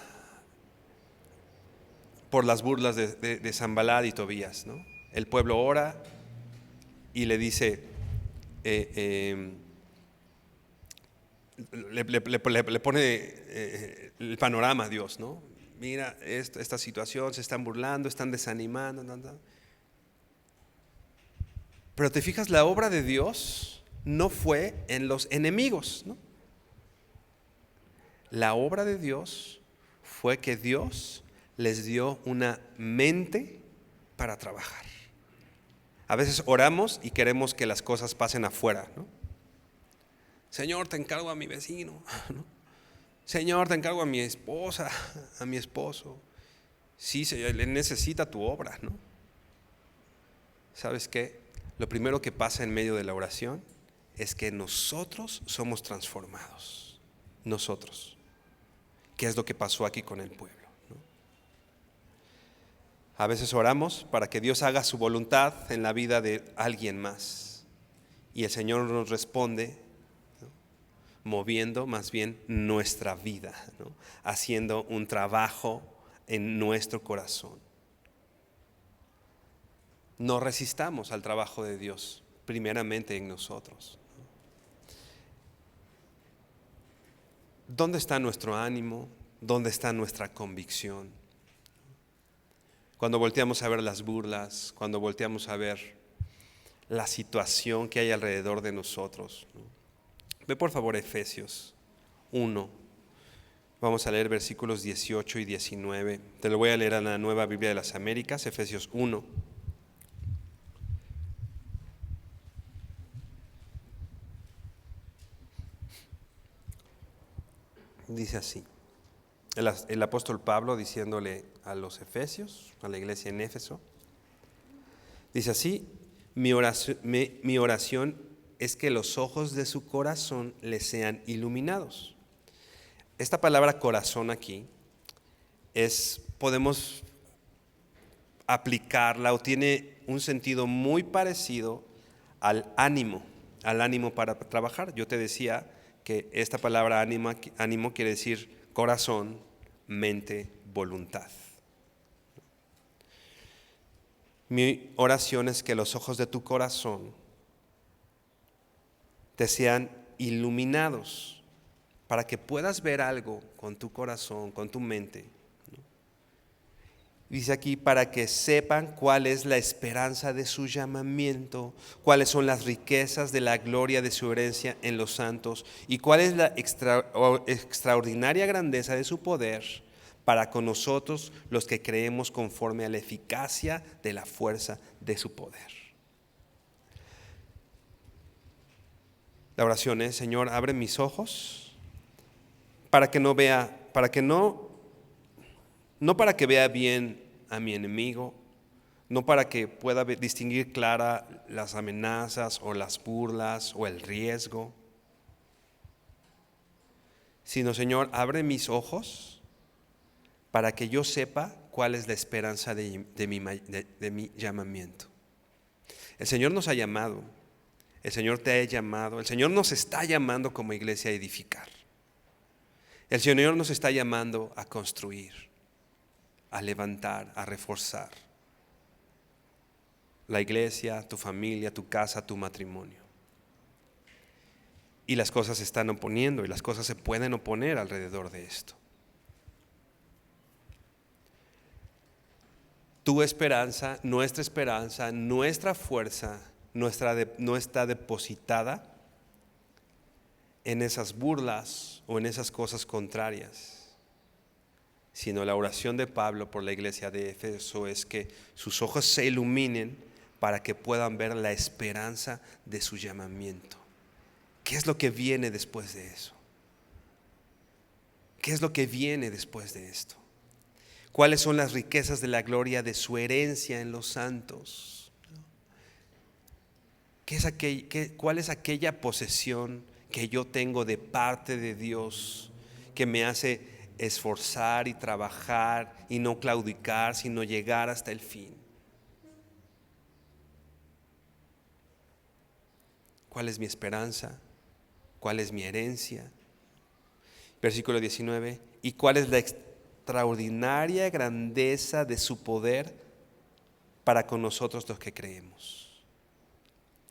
por las burlas de Sanballat y Tobías, ¿no? El pueblo ora y le dice, le pone el panorama a Dios, ¿no? Mira esta situación, se están burlando, están desanimando, Pero te fijas, la obra de Dios no fue en los enemigos, ¿no? La obra de Dios fue que Dios les dio una mente para trabajar. A veces oramos y queremos que las cosas pasen afuera, ¿no? Señor, te encargo a mi vecino, ¿no? Señor, te encargo a mi esposa, a mi esposo. Sí, Señor, él necesita tu obra, ¿no? ¿Sabes qué? lo primero que pasa en medio de la oración es que nosotros somos transformados. Nosotros. ¿Qué es lo que pasó aquí con el pueblo? A veces oramos para que Dios haga su voluntad en la vida de alguien más. Y el Señor nos responde, ¿no?, moviendo más bien nuestra vida, ¿no?, haciendo un trabajo en nuestro corazón. No resistamos al trabajo de Dios, primeramente en nosotros. ¿Dónde está nuestro ánimo? ¿Dónde está nuestra convicción? Cuando volteamos a ver las burlas, cuando volteamos a ver la situación que hay alrededor de nosotros, ¿no? Ve por favor Efesios 1. Vamos a leer versículos 18 y 19. Te lo voy a leer en la Nueva Biblia de las Américas, Efesios 1. Dice así, el apóstol Pablo diciéndole a los efesios, a la iglesia en Éfeso, dice así: mi oración es que los ojos de su corazón les sean iluminados. Esta palabra corazón aquí podemos aplicarla o tiene un sentido muy parecido al ánimo para trabajar. Yo te decía que esta palabra ánimo quiere decir corazón, mente, voluntad. Mi oración es que los ojos de tu corazón te sean iluminados para que puedas ver algo con tu corazón, con tu mente. Dice aquí, para que sepan cuál es la esperanza de su llamamiento, cuáles son las riquezas de la gloria de su herencia en los santos y cuál es la extraordinaria grandeza de su poder para con nosotros los que creemos conforme a la eficacia de la fuerza de su poder. La oración es: Señor, abre mis ojos para que no vea, no para que vea bien a mi enemigo, no para que pueda distinguir clara las amenazas o las burlas o el riesgo, sino, Señor, abre mis ojos para que yo sepa cuál es la esperanza de mi llamamiento. El Señor nos ha llamado, el Señor te ha llamado, el Señor nos está llamando como iglesia a edificar. El Señor nos está llamando a construir, a levantar, a reforzar la iglesia, tu familia, tu casa, tu matrimonio. Y las cosas se están oponiendo y las cosas se pueden oponer alrededor de esto. Tu esperanza, nuestra fuerza no está depositada en esas burlas o en esas cosas contrarias, sino la oración de Pablo por la iglesia de Éfeso es que sus ojos se iluminen para que puedan ver la esperanza de su llamamiento. ¿Qué es lo que viene después de eso? ¿Qué es lo que viene después de esto? ¿Cuáles son las riquezas de la gloria de su herencia en los santos? ¿Cuál es aquella posesión que yo tengo de parte de Dios que me hace esforzar y trabajar y no claudicar, sino llegar hasta el fin? ¿Cuál es mi esperanza? ¿Cuál es mi herencia? Versículo 19. ¿Y cuál es la extraordinaria grandeza de su poder para con nosotros los que creemos?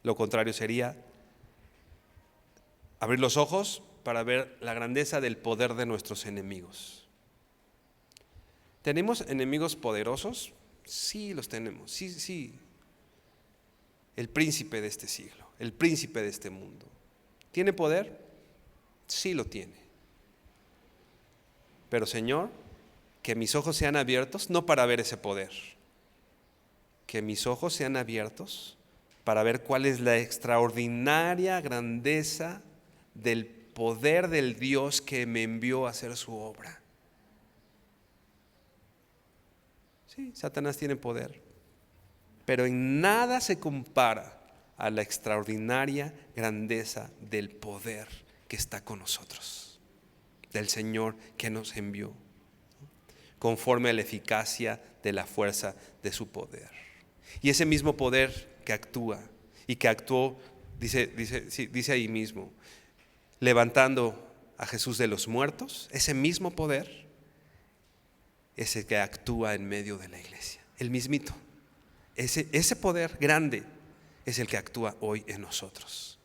Lo contrario sería abrir los ojos para ver la grandeza del poder de nuestros enemigos. ¿Tenemos enemigos poderosos? Sí, los tenemos. Sí. El príncipe de este siglo, el príncipe de este mundo. ¿Tiene poder? Sí lo tiene. Pero Señor, que mis ojos sean abiertos no para ver ese poder. Que mis ojos sean abiertos para ver cuál es la extraordinaria grandeza del poder del Dios que me envió a hacer su obra. Sí, Satanás tiene poder, pero en nada se compara a la extraordinaria grandeza del poder que está con nosotros, del Señor que nos envió, conforme a la eficacia de la fuerza de su poder. Y ese mismo poder que actúa y que actuó, dice ahí mismo, levantando a Jesús de los muertos, ese mismo poder es el que actúa en medio de la iglesia, el mismito. Ese poder grande es el que actúa hoy en nosotros.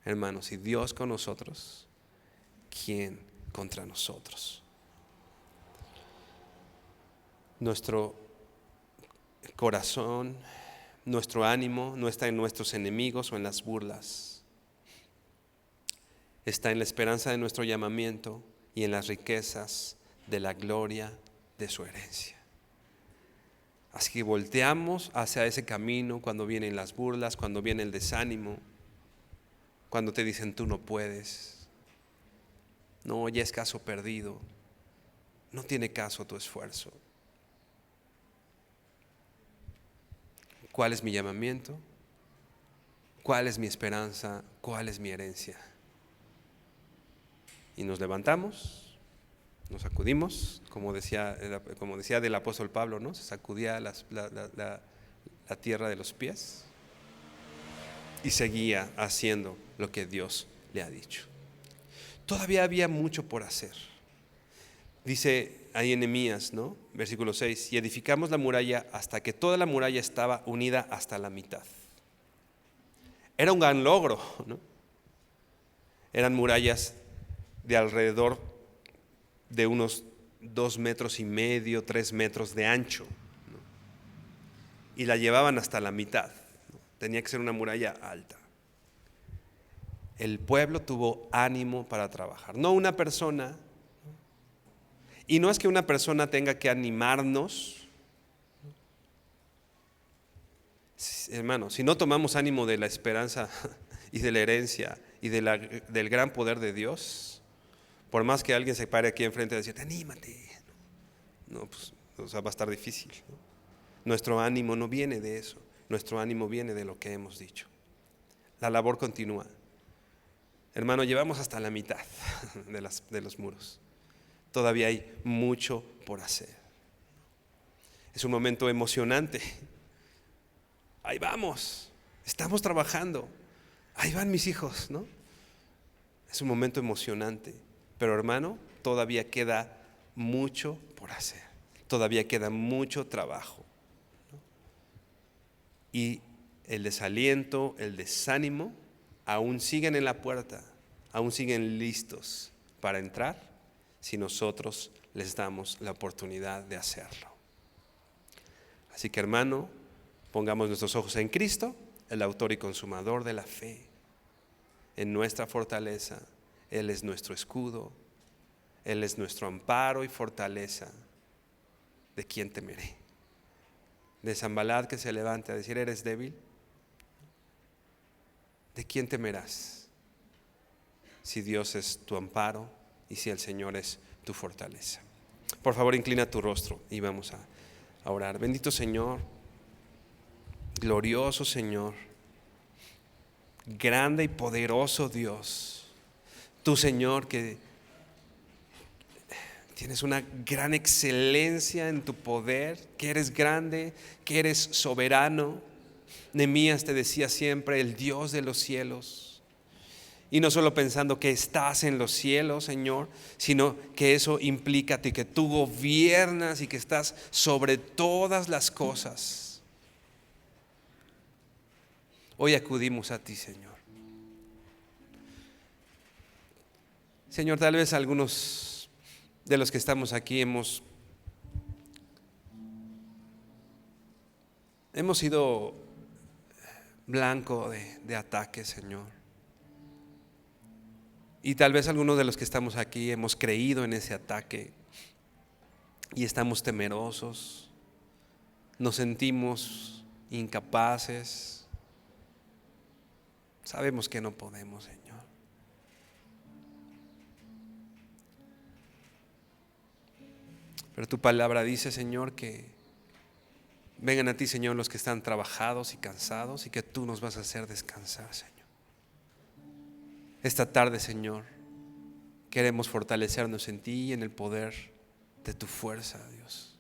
Hermanos, si Dios con nosotros, ¿quién contra nosotros? Nuestro corazón, nuestro ánimo no está en nuestros enemigos o en las burlas. Está en la esperanza de nuestro llamamiento y en las riquezas de la gloria de su herencia. Así que volteamos hacia ese camino cuando vienen las burlas, cuando viene el desánimo, cuando te dicen tú no puedes, no, ya es caso perdido, no tiene caso tu esfuerzo. ¿Cuál es mi llamamiento? ¿Cuál es mi esperanza? ¿Cuál es mi herencia? Y nos levantamos, nos sacudimos, como decía del apóstol Pablo, ¿no? Se sacudía la tierra de los pies y seguía haciendo lo que Dios le ha dicho. Todavía había mucho por hacer. Dice ahí en Nehemías, ¿no? Versículo 6, y edificamos la muralla hasta que toda la muralla estaba unida hasta la mitad. Era un gran logro, ¿no? Eran murallas de alrededor de unos 2,5 metros, 3 metros de ancho, ¿no? Y la llevaban hasta la mitad, ¿no? Tenía que ser una muralla alta. El pueblo tuvo ánimo para trabajar, no una persona. Y no es que una persona tenga que animarnos, hermano, si no tomamos ánimo de la esperanza y de la herencia y del gran poder de Dios, por más que alguien se pare aquí enfrente y decir, anímate, no, pues, o sea, va a estar difícil, ¿no? Nuestro ánimo no viene de eso, nuestro ánimo viene de lo que hemos dicho. La labor continúa. Hermano, llevamos hasta la mitad de los muros. Todavía hay mucho por hacer. Es un momento emocionante. Ahí vamos, estamos trabajando. Ahí van mis hijos, ¿no? Es un momento emocionante. Pero hermano, todavía queda mucho por hacer. Todavía queda mucho trabajo, ¿no? Y el desaliento, el desánimo, aún siguen en la puerta, aún siguen listos para entrar, si nosotros les damos la oportunidad de hacerlo. Así que hermano, pongamos nuestros ojos en Cristo, el autor y consumador de la fe, en nuestra fortaleza. Él es nuestro escudo, Él es nuestro amparo y fortaleza. ¿De quién temeré? De Sanballat que se levante a decir, ¿eres débil? ¿De quién temerás? Si Dios es tu amparo y si el Señor es tu fortaleza. Por favor, inclina tu rostro y vamos a orar. Bendito Señor, glorioso Señor, grande y poderoso Dios. Tú, Señor, que tienes una gran excelencia en tu poder, que eres grande, que eres soberano. Nehemías te decía siempre, el Dios de los cielos. Y no solo pensando que estás en los cielos, Señor, sino que eso implica que tú gobiernas y que estás sobre todas las cosas. Hoy acudimos a ti, Señor. Señor, tal vez algunos de los que estamos aquí hemos sido blanco de ataques, Señor. Y tal vez algunos de los que estamos aquí hemos creído en ese ataque y estamos temerosos, nos sentimos incapaces, sabemos que no podemos, Señor. Pero tu palabra dice, Señor, que Vengan a ti, Señor, los que están trabajados y cansados, y que tú nos vas a hacer descansar, Señor. Esta tarde, Señor, queremos fortalecernos en ti y en el poder de tu fuerza, Dios.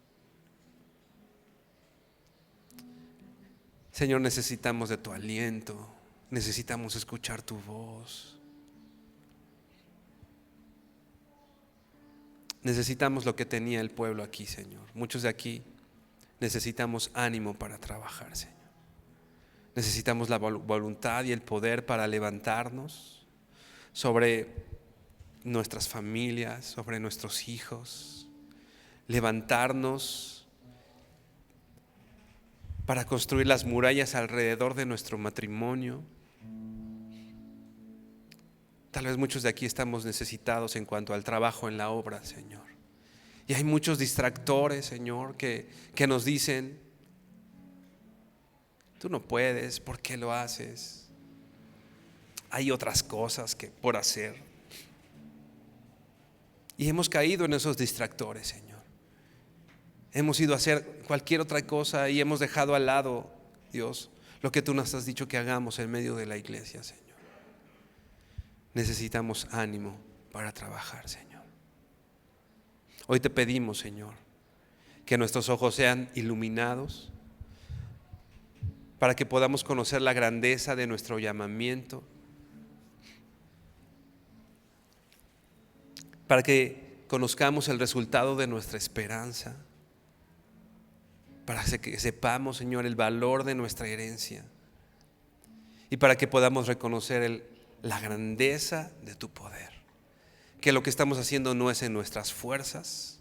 Señor, necesitamos de tu aliento, necesitamos escuchar tu voz. Necesitamos lo que tenía el pueblo aquí, Señor. Muchos de aquí necesitamos ánimo para trabajar, Señor. Necesitamos la voluntad y el poder para levantarnos sobre nuestras familias, sobre nuestros hijos. Levantarnos para construir las murallas alrededor de nuestro matrimonio. Tal vez muchos de aquí estamos necesitados en cuanto al trabajo en la obra, Señor. Y hay muchos distractores, Señor, que nos dicen: tú no puedes, ¿por qué lo haces? Hay otras cosas que por hacer. Y hemos caído en esos distractores, Señor. Hemos ido a hacer cualquier otra cosa y hemos dejado al lado, Dios, lo que tú nos has dicho que hagamos en medio de la iglesia, Señor. Necesitamos ánimo para trabajar, Señor. Hoy te pedimos, Señor, que nuestros ojos sean iluminados para que podamos conocer la grandeza de nuestro llamamiento, para que conozcamos el resultado de nuestra esperanza, para que sepamos, Señor, el valor de nuestra herencia y para que podamos reconocer la grandeza de tu poder, que lo que estamos haciendo no es en nuestras fuerzas,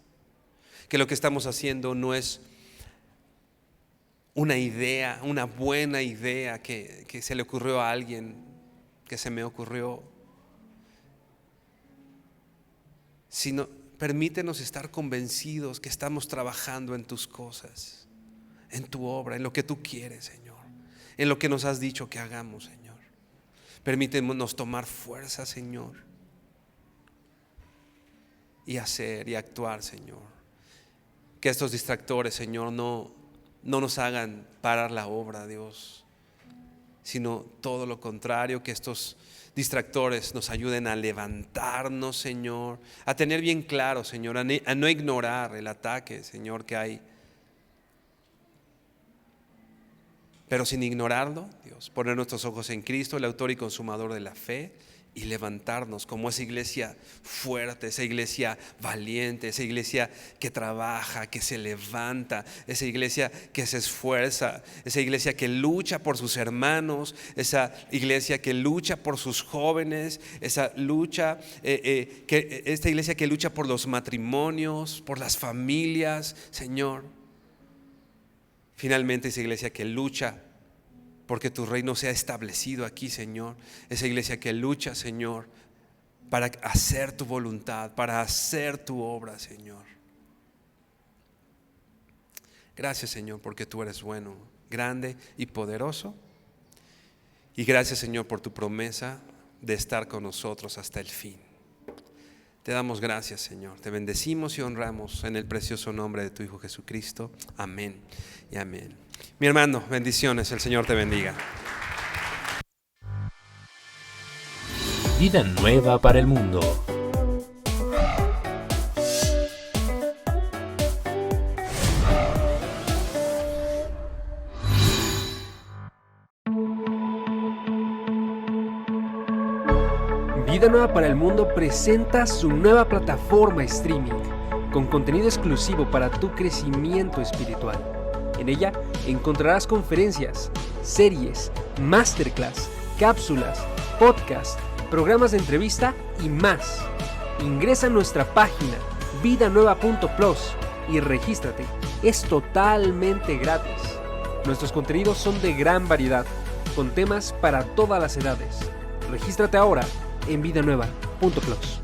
que lo que estamos haciendo no es una idea, una buena idea que se le ocurrió a alguien, que se me ocurrió, sino permítenos estar convencidos que estamos trabajando en tus cosas, en tu obra, en lo que tú quieres, Señor, en lo que nos has dicho que hagamos, Señor. Permítenos tomar fuerza, Señor, y hacer y actuar, Señor. Que estos distractores, Señor, no nos hagan parar la obra, Dios, sino todo lo contrario, que estos distractores nos ayuden a levantarnos, Señor, a tener bien claro, Señor, a no ignorar el ataque, Señor, que hay. Pero sin ignorarlo, Dios, poner nuestros ojos en Cristo, el autor y consumador de la fe, y levantarnos como esa iglesia fuerte, esa iglesia valiente, esa iglesia que trabaja, que se levanta, esa iglesia que se esfuerza, esa iglesia que lucha por sus hermanos, esa iglesia que lucha por sus jóvenes, esta iglesia que lucha por los matrimonios, por las familias, Señor. Finalmente, esa iglesia que lucha porque tu reino sea establecido aquí, Señor. Esa iglesia que lucha, Señor, para hacer tu voluntad, para hacer tu obra, Señor. Gracias, Señor, porque tú eres bueno, grande y poderoso. Y gracias, Señor, por tu promesa de estar con nosotros hasta el fin. Te damos gracias, Señor. Te bendecimos y honramos en el precioso nombre de tu Hijo Jesucristo. Amén y amén. Mi hermano, bendiciones. El Señor te bendiga. Vida nueva para el mundo. Vida Nueva para el Mundo presenta su nueva plataforma streaming, con contenido exclusivo para tu crecimiento espiritual. En ella encontrarás conferencias, series, masterclass, cápsulas, podcasts, programas de entrevista y más. Ingresa a nuestra página vidanueva.plus y regístrate. Es totalmente gratis. Nuestros contenidos son de gran variedad, con temas para todas las edades. Regístrate ahora en vidanueva.plus.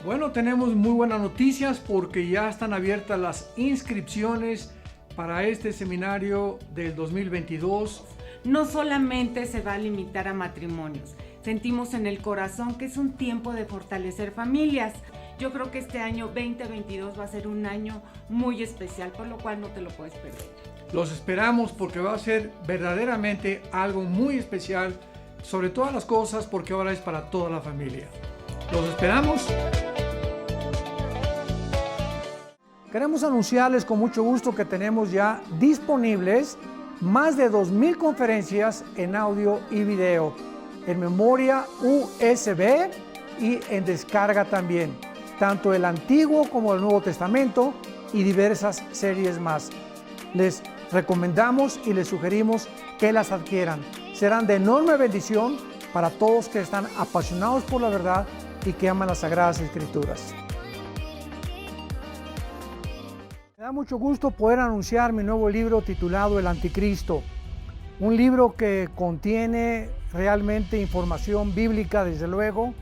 Bueno, tenemos muy buenas noticias porque ya están abiertas las inscripciones para este seminario del 2022. No solamente se va a limitar a matrimonios, sentimos en el corazón que es un tiempo de fortalecer familias Yo creo que este año 2022 va a ser un año muy especial, por lo cual no te lo puedes perder. Los esperamos porque va a ser verdaderamente algo muy especial, sobre todas las cosas, porque ahora es para toda la familia. Los esperamos. Queremos anunciarles con mucho gusto que tenemos ya disponibles más de 2,000 conferencias en audio y video, en memoria USB y en descarga también, tanto el Antiguo como el Nuevo Testamento y diversas series más. Les recomendamos y les sugerimos que las adquieran. Serán de enorme bendición para todos que están apasionados por la verdad y que aman las Sagradas Escrituras. Me da mucho gusto poder anunciar mi nuevo libro titulado El Anticristo, un libro que contiene realmente información bíblica, desde luego,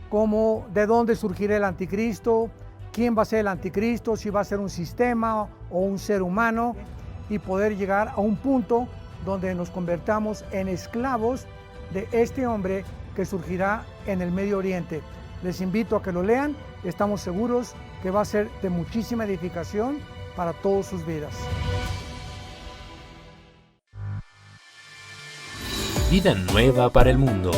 como de dónde surgirá el Anticristo, quién va a ser el Anticristo, si va a ser un sistema o un ser humano, y poder llegar a un punto donde nos convertamos en esclavos de este hombre que surgirá en el Medio Oriente. Les invito a que lo lean, estamos seguros que va a ser de muchísima edificación para todas sus vidas. Vida nueva para el mundo.